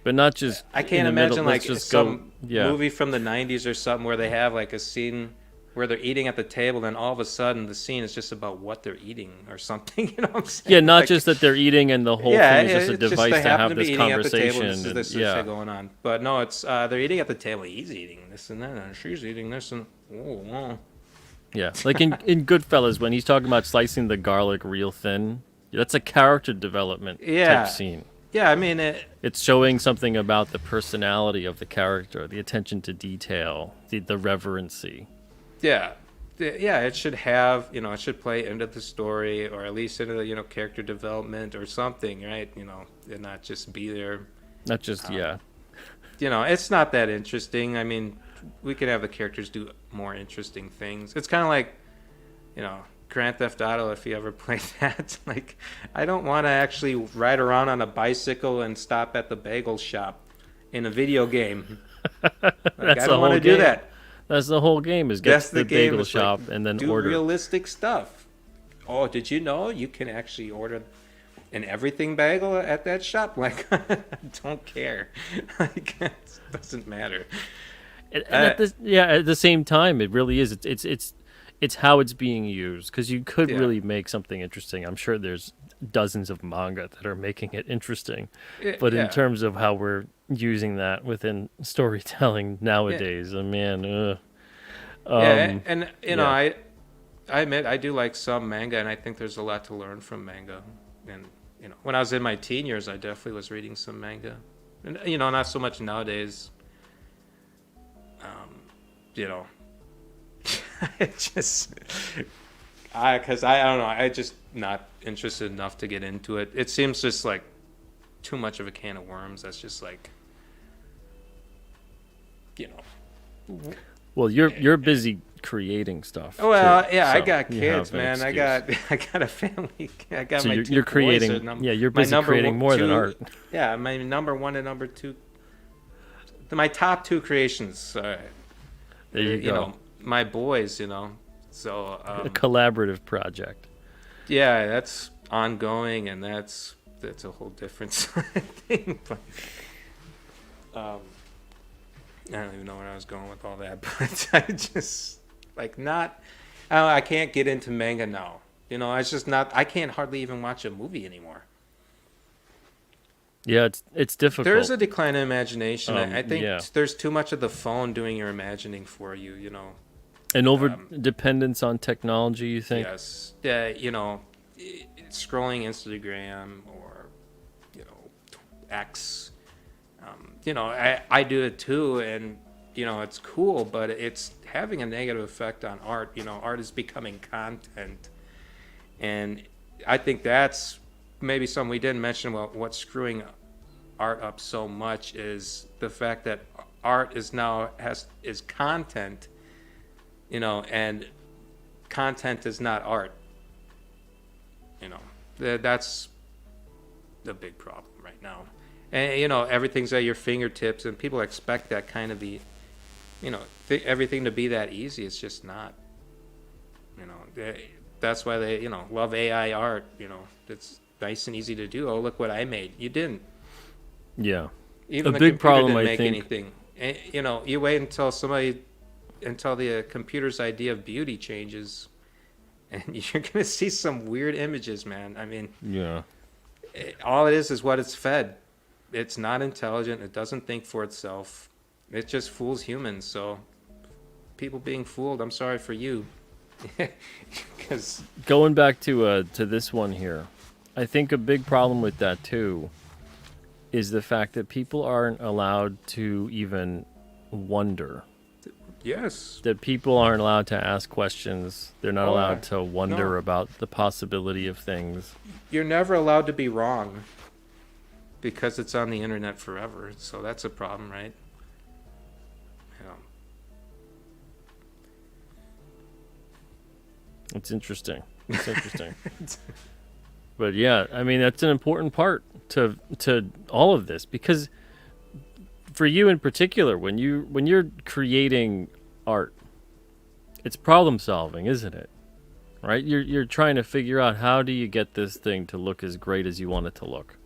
S1: But not just.
S2: I can't imagine like some movie from the '90s or something where they have like a scene where they're eating at the table, and all of a sudden the scene is just about what they're eating or something. You know what I'm saying?
S1: Yeah, not just that they're eating and the whole thing is just a
S2: it's just
S1: device
S2: they
S1: to
S2: happen
S1: have
S2: to be
S1: this
S2: eating at the table.
S1: conversation.
S2: And this is
S1: Yeah.
S2: going on, but no, it's they're eating at the table. He's eating this and that, and she's eating this, and oh.
S1: Yeah, like in Goodfellas when he's talking about slicing the garlic real thin. That's a character development
S2: Yeah.
S1: type scene.
S2: Yeah, I mean,
S1: It's showing something about the personality of the character, the attention to detail, the reverency.
S2: yeah, it should have, it should play into the story, or at least into the, character development or something, right? And not just be there.
S1: Not just, yeah.
S2: It's not that interesting. I mean, we could have the characters do more interesting things. It's kind of like, Grand Theft Auto, if you ever played that. Like, I don't want to actually ride around on a bicycle and stop at the bagel shop in a video game. Like, I don't want to do that.
S1: That's the whole game, is get to the bagel shop and then
S2: do
S1: order.
S2: realistic stuff. Oh, did you know you can actually order an everything bagel at that shop? Like, I don't care. Like, it doesn't matter.
S1: And at the same time, it really is. It's how it's being used, because you could really make something interesting. I'm sure there's dozens of manga that are making it interesting, but in terms of how we're using that within storytelling nowadays, man.
S2: And I admit I do like some manga, and I think there's a lot to learn from manga. And when I was in my teen years, I definitely was reading some manga, and not so much nowadays. Because I don't know, I just not interested enough to get into it. It seems just like too much of a can of worms. That's just like,
S1: Well, you're busy creating stuff.
S2: Well,
S1: too,
S2: yeah,
S1: so
S2: I got
S1: you
S2: kids,
S1: have an
S2: man. I
S1: excuse.
S2: got a family. I got
S1: So
S2: my
S1: you're
S2: two
S1: creating.
S2: boys, and
S1: You're
S2: my
S1: busy
S2: number
S1: creating more than
S2: two-
S1: art.
S2: Yeah, my number one and number two. My top two creations.
S1: There you go.
S2: My boys. So
S1: A collaborative project.
S2: yeah, that's ongoing, and that's a whole different thing. But I don't even know where I was going with all that. But I just I can't get into manga now. It's just not. I can't hardly even watch a movie anymore.
S1: Yeah, it's difficult.
S2: There is a decline in imagination. I think
S1: yeah.
S2: there's too much of the phone doing your imagining for you.
S1: An over dependence on technology, you think?
S2: Yes. Scrolling Instagram or, X. I do it too, and, it's cool, but it's having a negative effect on art. Art is becoming content. And I think that's maybe something we didn't mention about what's screwing art up so much is the fact that art is now is content. And content is not art. That's the big problem right now. And, everything's at your fingertips, and people expect that kind of everything to be that easy. It's just not. That's why they, love AI art. It's nice and easy to do. Oh, look what I made. You didn't.
S1: Yeah.
S2: Even
S1: a
S2: the
S1: big
S2: computer
S1: problem,
S2: didn't
S1: I
S2: make
S1: think.
S2: anything. And, you wait until the computer's idea of beauty changes, and you're gonna see some weird images, man. I mean,
S1: Yeah.
S2: all it is what it's fed. It's not intelligent. It doesn't think for itself. It just fools humans. So, people being fooled, I'm sorry for you. Because
S1: Going back to this one here, I think a big problem with that too is the fact that people aren't allowed to even wonder.
S2: yes,
S1: That people aren't allowed to ask questions. They're not
S2: Oh,
S1: allowed to wonder
S2: no.
S1: about the possibility of things.
S2: you're never allowed to be wrong because it's on the internet forever. So that's a problem, right?
S1: It's interesting. It's interesting. But yeah, I mean that's an important part to all of this, because for you in particular, when you're creating art, it's problem solving, isn't it? Right? You're trying to figure out how do you get this thing to look as great as you want it to look.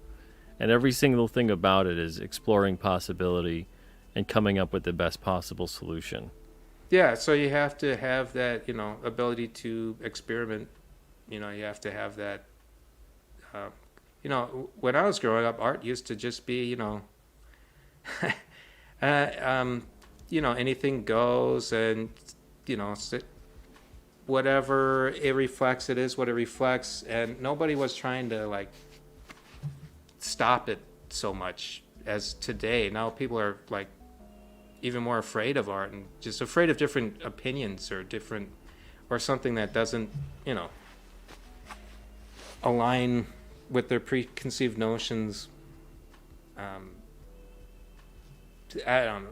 S1: And every single thing about it is exploring possibility and coming up with the best possible solution.
S2: Yeah, so you have to have that, ability to experiment. You have to have that. Uh, when I was growing up, art used to just be, uh, um, anything goes, and whatever it reflects, it is what it reflects, and nobody was trying to like stop it so much as today. Now people are like even more afraid of art and just afraid of different opinions or something that doesn't, align with their preconceived notions. Um, I don't know.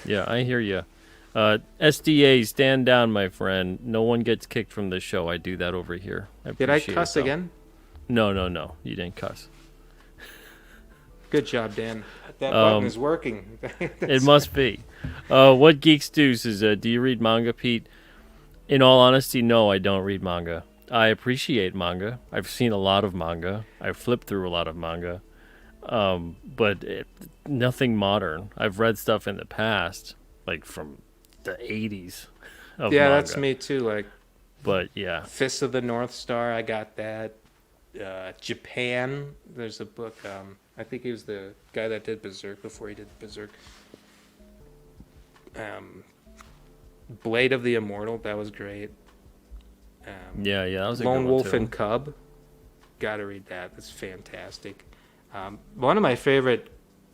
S1: Yeah, I hear you. SDA, stand down, my friend. No one gets kicked from the show. I do that over here.
S2: Did I cuss again?
S1: No. You didn't cuss.
S2: Good job, Dan. That button is working.
S1: It must be. What Geeks do says, do you read manga, Pete? In all honesty, no, I don't read manga. I appreciate manga. I've seen a lot of manga. I've flipped through a lot of manga. But nothing modern. I've read stuff in the past, like from the 80s of
S2: Yeah,
S1: manga.
S2: that's me too. Like,
S1: but yeah.
S2: Fist of the North Star, I got that. Japan, there's a book. I think he was the guy that did Berserk before he did Berserk. Blade of the Immortal, that was great.
S1: Yeah, that was a
S2: Lone
S1: good one
S2: Wolf
S1: too.
S2: and Cub, gotta read that. That's fantastic. One of my favorite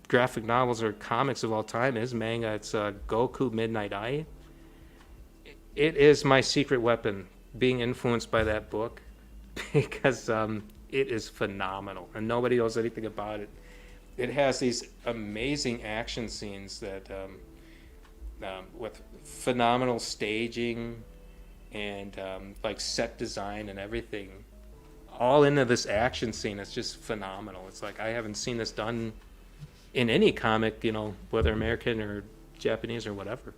S2: graphic novels or comics of all time is manga. It's Goku Midnight Eye. It is my secret weapon, being influenced by that book, because it is phenomenal and nobody knows anything about it. It has these amazing action scenes that with phenomenal staging and like set design and everything, all into this action scene. It's just phenomenal. It's like I haven't seen this done in any comic, whether American or Japanese or whatever.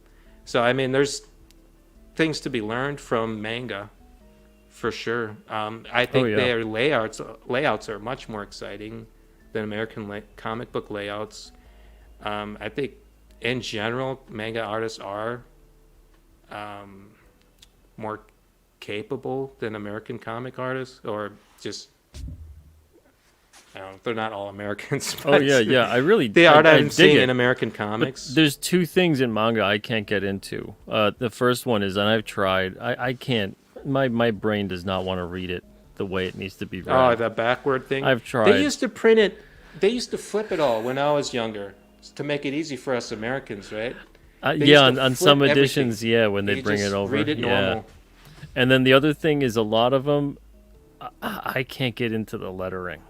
S2: So I mean, there's things to be learned from manga, for sure. I think their layouts are much more exciting than American comic book layouts. I think in general, manga artists are more capable than American comic artists, or just, I don't know, they're not all Americans.
S1: Oh yeah. I really
S2: the art
S1: I
S2: I've seen
S1: dig it.
S2: in American comics.
S1: But there's two things in manga I can't get into. The first one is, and I've tried, I can't. My brain does not want to read it the way it needs to be read.
S2: Oh, the backward thing.
S1: I've tried.
S2: They used to print it. They used to flip it all when I was younger to make it easy for us Americans, right?
S1: Yeah, on some editions, when they bring it over.
S2: Read it normal.
S1: And then the other thing is, a lot of them, I can't get into the lettering.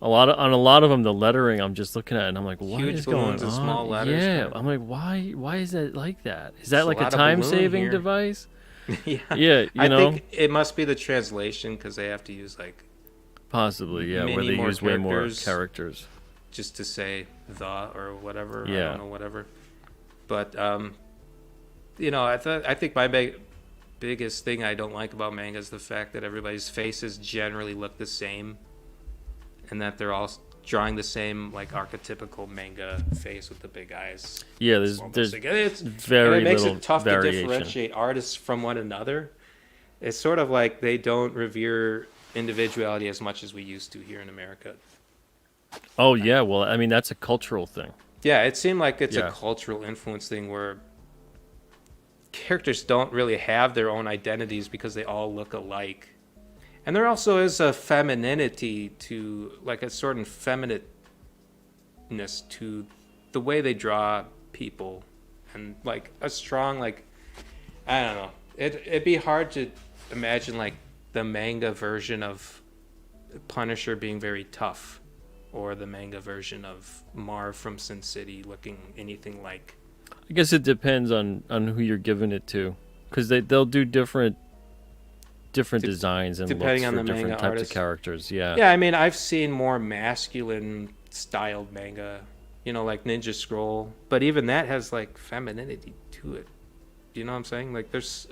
S1: On a lot of them, the lettering, I'm just looking at it and I'm like, what is going on?
S2: And small letters.
S1: Yeah, I'm like, why is that like that? Is that
S2: There's
S1: like
S2: a
S1: a
S2: lot of
S1: time-saving
S2: balloon here.
S1: device?
S2: Yeah.
S1: Yeah,
S2: I think it must be the translation, because they have to use like
S1: possibly, where
S2: many
S1: they
S2: more
S1: use way more
S2: characters.
S1: characters.
S2: Just to say the or whatever.
S1: Yeah.
S2: I don't know, whatever. But I think my biggest thing I don't like about manga is the fact that everybody's faces generally look the same, and that they're all drawing the same like archetypical manga face with the big eyes.
S1: Yeah, there's very
S2: and it makes
S1: little
S2: it tough
S1: variation.
S2: to differentiate artists from one another. It's sort of like they don't revere individuality as much as we used to here in America.
S1: Oh yeah, well, I mean, that's a cultural thing.
S2: Yeah, it seemed like it's
S1: Yeah.
S2: a cultural influence thing where characters don't really have their own identities because they all look alike. And there also is a femininity to, like a certain feminine to the way they draw people, and like a strong, like, I don't know, it'd be hard to imagine like the manga version of Punisher being very tough, or the manga version of Marv from Sin City looking anything like.
S1: I guess it depends on who you're giving it to, because they'll do different designs and
S2: depending
S1: looks
S2: on
S1: for
S2: the
S1: different
S2: manga
S1: types
S2: artist.
S1: of characters. Yeah.
S2: Yeah, I mean, I've seen more masculine styled manga, like Ninja Scroll, but even that has like femininity to it. You know what I'm saying? Like there's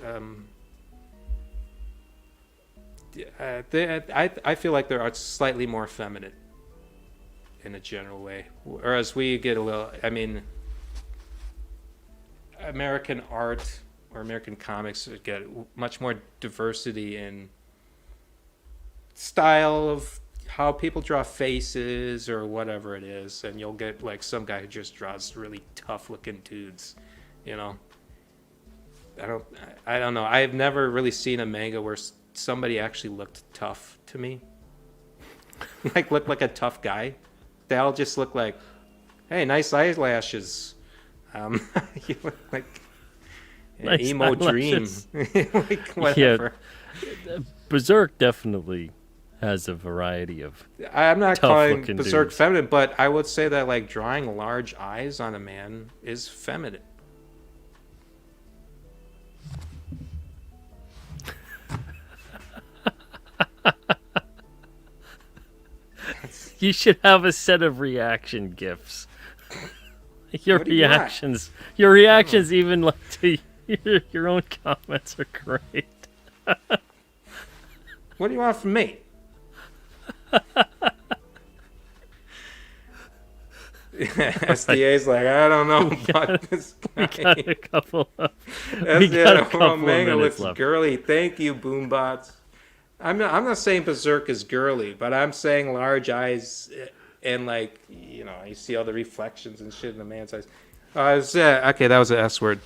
S2: I feel like there are slightly more feminine in a general way, whereas we get a little, I mean, American art or American comics get much more diversity in style of how people draw faces or whatever it is, and you'll get like some guy who just draws really tough looking dudes, you know. I don't know. I've never really seen a manga where somebody actually looked tough to me. Like looked like a tough guy. They all just look like, hey, nice eyelashes. You look like an
S1: Nice
S2: emo dream.
S1: eyelashes.
S2: Like whatever.
S1: Yeah, Berserk definitely has a variety of
S2: I'm not calling
S1: tough-looking
S2: Berserk
S1: dudes.
S2: feminine, but I would say that like drawing large eyes on a man is feminine.
S1: You should have a set of reaction gifs. Your
S2: What do you want?
S1: reactions, even like to your own comments, are great.
S2: What do you want from me? SDA's like, I don't know about this
S1: We
S2: guy.
S1: got a couple of
S2: SDA,
S1: couple of
S2: manga
S1: minutes
S2: looks
S1: left.
S2: girly. Thank you, Boombots. I'm not saying Berserk is girly, but I'm saying large eyes and like, you know, you see all the reflections and shit in the man's eyes. Okay, that was an S word.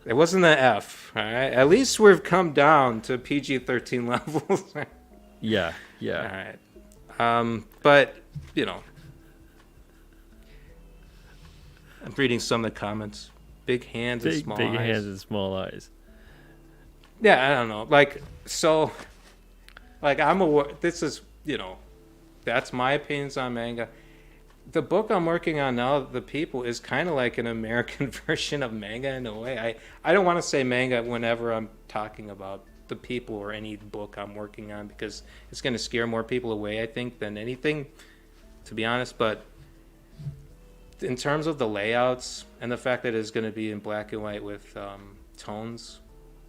S2: It wasn't an F, all right? At least we've come down to PG-13 levels.
S1: Yeah,
S2: All
S1: yeah.
S2: right. But, you know, I'm reading some of the comments. Big hands and small
S1: Big
S2: eyes.
S1: hands and small eyes.
S2: Yeah, I don't know. Like, so, like, this is, you know, that's my opinions on manga. The book I'm working on now, The People, is kind of like an American version of manga in a way. I don't want to say manga whenever I'm talking about The People or any book I'm working on because it's going to scare more people away, I think, than anything, to be honest. But in terms of the layouts and the fact that it's going to be in black and white with tones,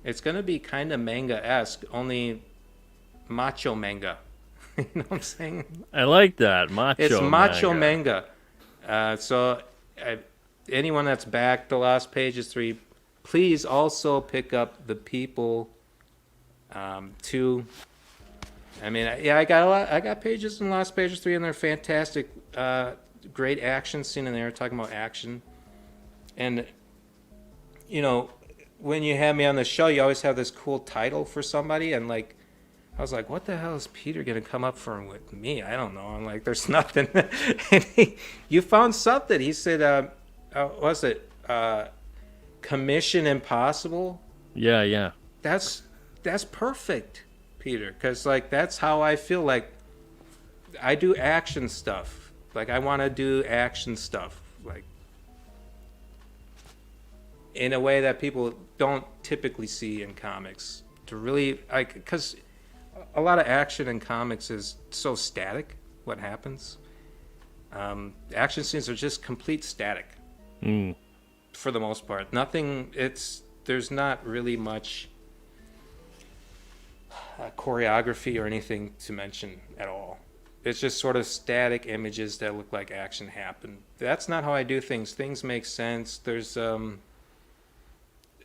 S2: it's going to be kind of manga-esque, only macho manga. You know what I'm saying?
S1: I like that.
S2: It's macho manga. So anyone that's back the Lost Pages 3, please also pick up The People 2. I mean, yeah, I got pages in Lost Pages 3, and they're fantastic. Great action scene in there, talking about action. And, you know, when you have me on the show, you always have this cool title for somebody, and like, I was like, what the hell is Peter going to come up for with me? I don't know. I'm like, there's nothing. And you found something. He said, what was it? Commission Impossible?
S1: Yeah, yeah.
S2: That's perfect, Peter, because, like, that's how I feel. Like, I do action stuff. Like, I want to do action stuff. Like, in a way that people don't typically see in comics. To really, like, because a lot of action in comics is so static, what happens. Action scenes are just complete static for the most part. There's not really much choreography or anything to mention at all. It's just sort of static images that look like action happened. That's not how I do things. Things make sense. There's a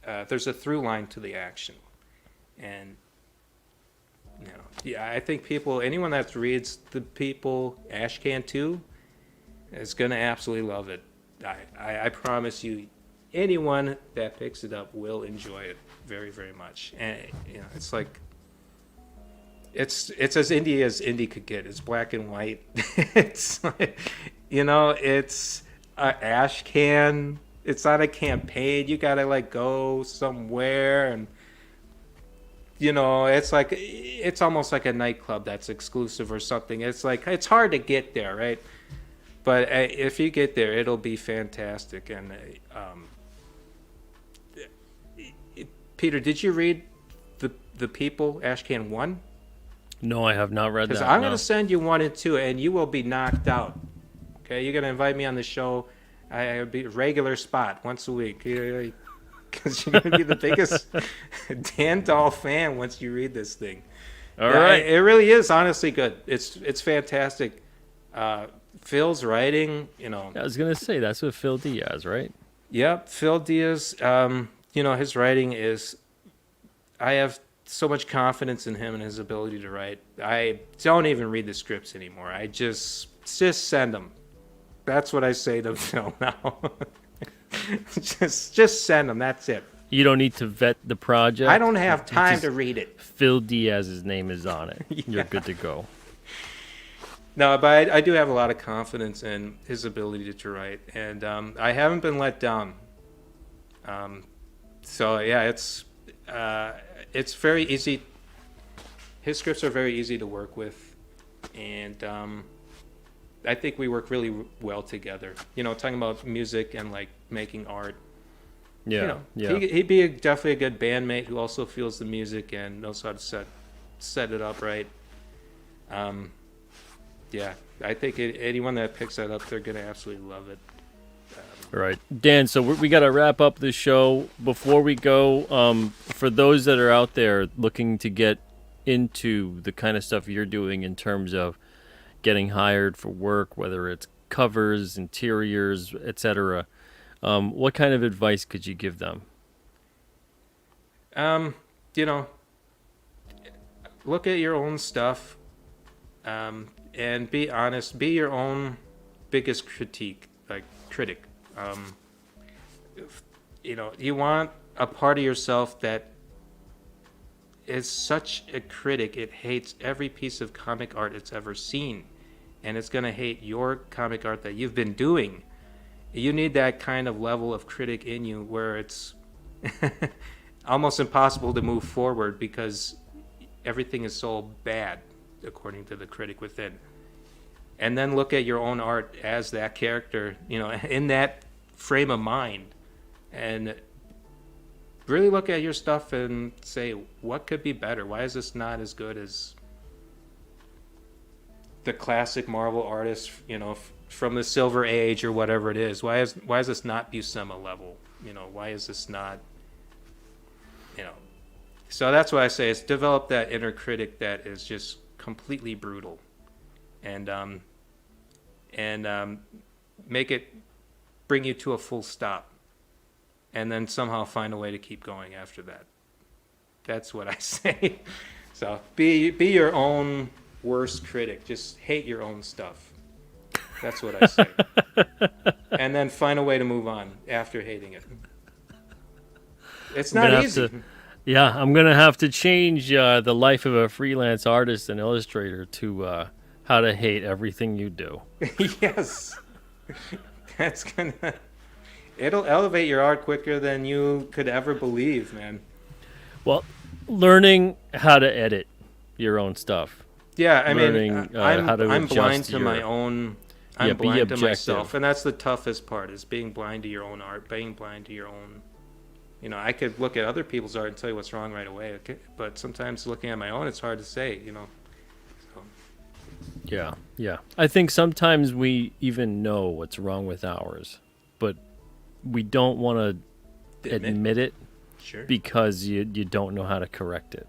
S2: through line to the action. And you know, yeah, I think anyone that reads The People, Ashcan 2, is going to absolutely love it. I promise you, anyone that picks it up will enjoy it very, very much. And you know, it's like, it's as indie as indie could get. It's black and white. It's like, you know, it's a ash can. It's not a campaign. You gotta like go somewhere, and you know, it's almost like a nightclub that's exclusive or something. It's like, it's hard to get there, right? But if you get there, it'll be fantastic. And Peter, did you read the People, Ashcan 1?
S1: No, I have not read that.
S2: Because I'm
S1: no.
S2: going to send you 1 and 2, and you will be knocked out. Okay, you're going to invite me on the show. I'll be a regular spot once a week. Because you're going to be the biggest Dan Dahl fan once you read this thing.
S1: All right.
S2: It really is honestly good. It's fantastic. Phil's writing,
S1: I was gonna say that's with Phil Diaz, right?
S2: yep, Phil Diaz, his writing is, I have so much confidence in him and his ability to write. I don't even read the scripts anymore. I just send them. That's what I say to Phil now. just send them. That's it.
S1: You don't need to vet the project.
S2: I don't have time
S1: just-
S2: to read it.
S1: Phil Diaz's name is on it. You're good to go.
S2: No, but I do have a lot of confidence in his ability to write, and I haven't been let down. So yeah, it's very easy. His scripts are very easy to work with, and I think we work really well together. Talking about music and like making art.
S1: Yeah, yeah.
S2: He'd be definitely a good bandmate who also feels the music and knows how to set it up right. Yeah, I think anyone that picks that up, they're gonna absolutely love it.
S1: All right, Dan. So we got to wrap up the show. Before we go, for those that are out there looking to get into the kind of stuff you're doing in terms of getting hired for work, whether it's covers, interiors, etc., what kind of advice could you give them?
S2: Look at your own stuff, and be honest. Be your own biggest critic. You want a part of yourself that is such a critic. It hates every piece of comic art it's ever seen, and it's going to hate your comic art that you've been doing. You need that kind of level of critic in you where it's almost impossible to move forward because everything is so bad, according to the critic within. And then look at your own art as that character, in that frame of mind, and really look at your stuff and say, what could be better? Why is this not as good as the classic Marvel artist, from the Silver Age or whatever it is? Why is this not Buscema level? Why is this not, So that's what I say, is develop that inner critic that is just completely brutal, and make it bring you to a full stop, and then somehow find a way to keep going after that. That's what I say. So be your own worst critic. Just hate your own stuff. That's what I say. And then find a way to move on after hating it. It's not easy.
S1: I'm going to have to change the life of a freelance artist and illustrator to how to hate everything you do.
S2: Yes. It'll elevate your art quicker than you could ever believe, man.
S1: Well, learning how to edit your own stuff.
S2: Yeah,
S1: I'm
S2: blind to my own. I'm blind to myself, and that's the toughest part: is being blind to your own art, being blind to your own. I could look at other people's art and tell you what's wrong right away, okay? But sometimes looking at my own, it's hard to say, So.
S1: Yeah. I think sometimes we even know what's wrong with ours, but we don't want to admit it.
S2: Sure.
S1: Because you don't know how to correct it.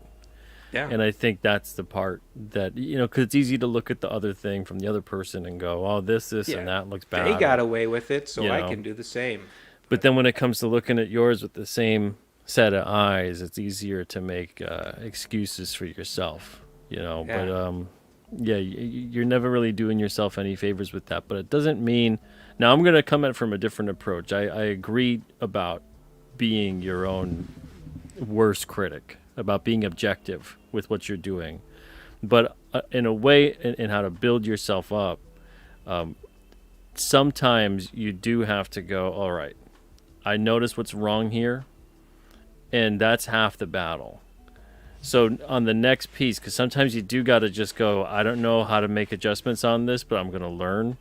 S2: Yeah.
S1: And I think that's the part that, because it's easy to look at the other thing from the other person and go, oh, this, and that looks bad.
S2: They got away with it, so I can do the same.
S1: But then when it comes to looking at yours with the same set of eyes, it's easier to make excuses for yourself,
S2: Yeah.
S1: But, you're never really doing yourself any favors with that. But it doesn't mean... Now, I'm going to come at it from a different approach. I agree about being your own worst critic, about being objective with what you're doing. But in a way, in how to build yourself up, sometimes you do have to go, all right, I notice what's wrong here, and that's half the battle. So on the next piece, because sometimes you do got to just go, I don't know how to make adjustments on this, but I'm going to learn.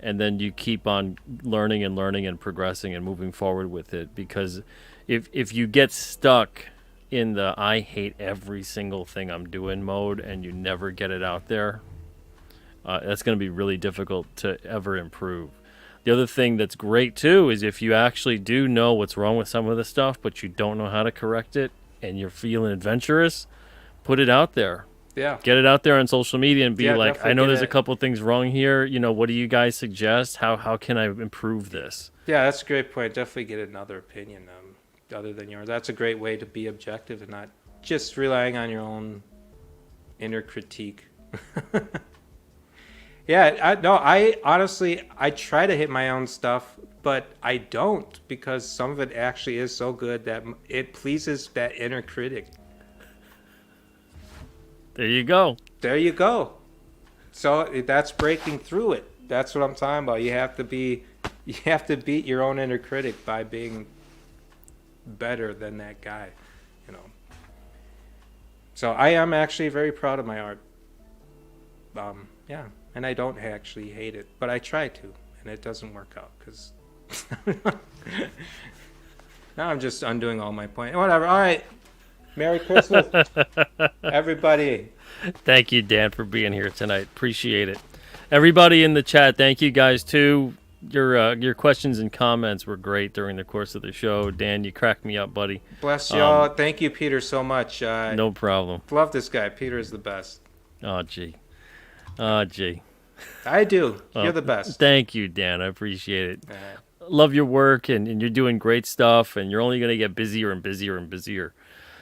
S1: And then you keep on learning and progressing and moving forward with it. Because if you get stuck in the I hate every single thing I'm doing mode and you never get it out there, that's going to be really difficult to ever improve. The other thing that's great, too, is if you actually do know what's wrong with some of the stuff, but you don't know how to correct it, and you're feeling adventurous, put it out there.
S2: Yeah.
S1: Get it out there on social media and be
S2: Yeah,
S1: like,
S2: definitely
S1: I know
S2: get
S1: there's a
S2: it.
S1: couple things wrong here. You know, what do you guys suggest? How can I improve this?
S2: Yeah, that's a great point. Definitely get another opinion other than yours. That's a great way to be objective and not just relying on your own inner critique. Yeah, I honestly, I try to hit my own stuff, but I don't because some of it actually is so good that it pleases that inner critic.
S1: There you go.
S2: There you go. So that's breaking through it. That's what I'm talking about. You have to beat your own inner critic by being better than that guy, you know. So I am actually very proud of my art. Yeah, and I don't actually hate it, but I try to, and it doesn't work out because now I'm just undoing all my point. Whatever. All right. Merry Christmas, everybody.
S1: Thank you, Dan, for being here tonight. Appreciate it. Everybody in the chat, thank you guys too. Your questions and comments were great during the course of the show. Dan, you cracked me up, buddy.
S2: Bless y'all. Thank you, Peter, so much.
S1: No problem.
S2: Love this guy. Peter is the best.
S1: Oh, gee.
S2: I do. You're the best.
S1: Thank you, Dan. I appreciate it. Love your work, and you're doing great stuff, and you're only going to get busier and busier and busier.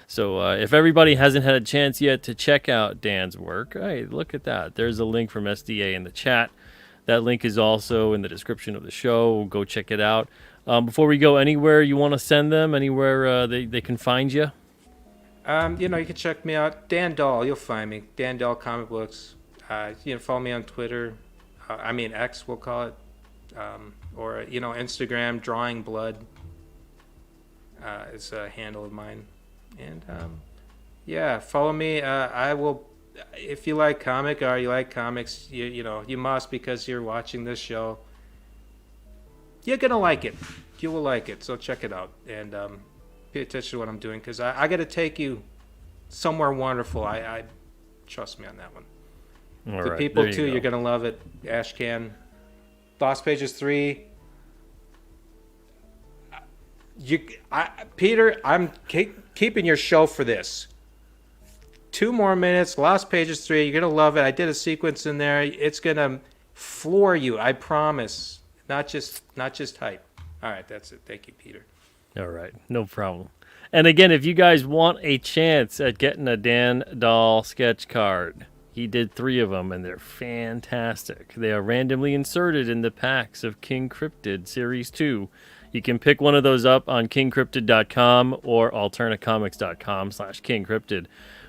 S1: So if everybody hasn't had a chance yet to check out Dan's work, hey, look at that. There's a link from SDA in the chat. That link is also in the description of the show. Go check it out. Before we go, anywhere you want to send them, anywhere they can find you?
S2: You can check me out. Dan DAHL, you'll find me. Dan DAHL Comic Books. You can follow me on Twitter. X, we'll call it. Or, Instagram, Drawing Blood is a handle of mine. And, follow me. I will, if you like comic or you like comics, you must because you're watching this show. You're going to like it. You will like it. So check it out. And pay attention to what I'm doing because I got to take you somewhere wonderful. I trust me on that one.
S1: All
S2: the
S1: right,
S2: people,
S1: you
S2: too,
S1: go.
S2: you're going to love it. Ashcan. Lost Pages 3. Peter, I'm keeping your show for this. 2 more minutes, Lost Pages 3. You're going to love it. I did a sequence in there. It's going to floor you, I promise. Not just hype. All right, that's it. Thank you, Peter.
S1: All right, no problem. And again, if you guys want a chance at getting a Dan DAHL sketch card, he did 3 of them, and they're fantastic. They are randomly inserted in the packs of King Cryptid Series 2. You can pick one of those up on kingcryptid.com or alternacomics.com/kingcryptid,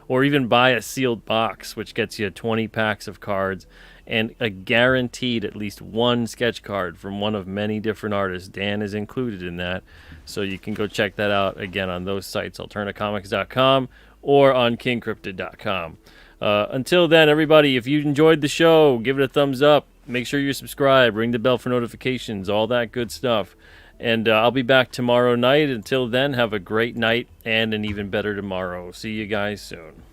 S1: or even buy a sealed box, which gets you 20 packs of cards and a guaranteed at least one sketch card from one of many different artists. Dan is included in that, so you can go check that out again on those sites, alternacomics.com or on kingcryptid.com. Until then, everybody, if you enjoyed the show, give it a thumbs up. Make sure you're subscribed. Ring the bell for notifications, all that good stuff. And I'll be back tomorrow night. Until then, have a great night and an even better tomorrow. See you guys soon.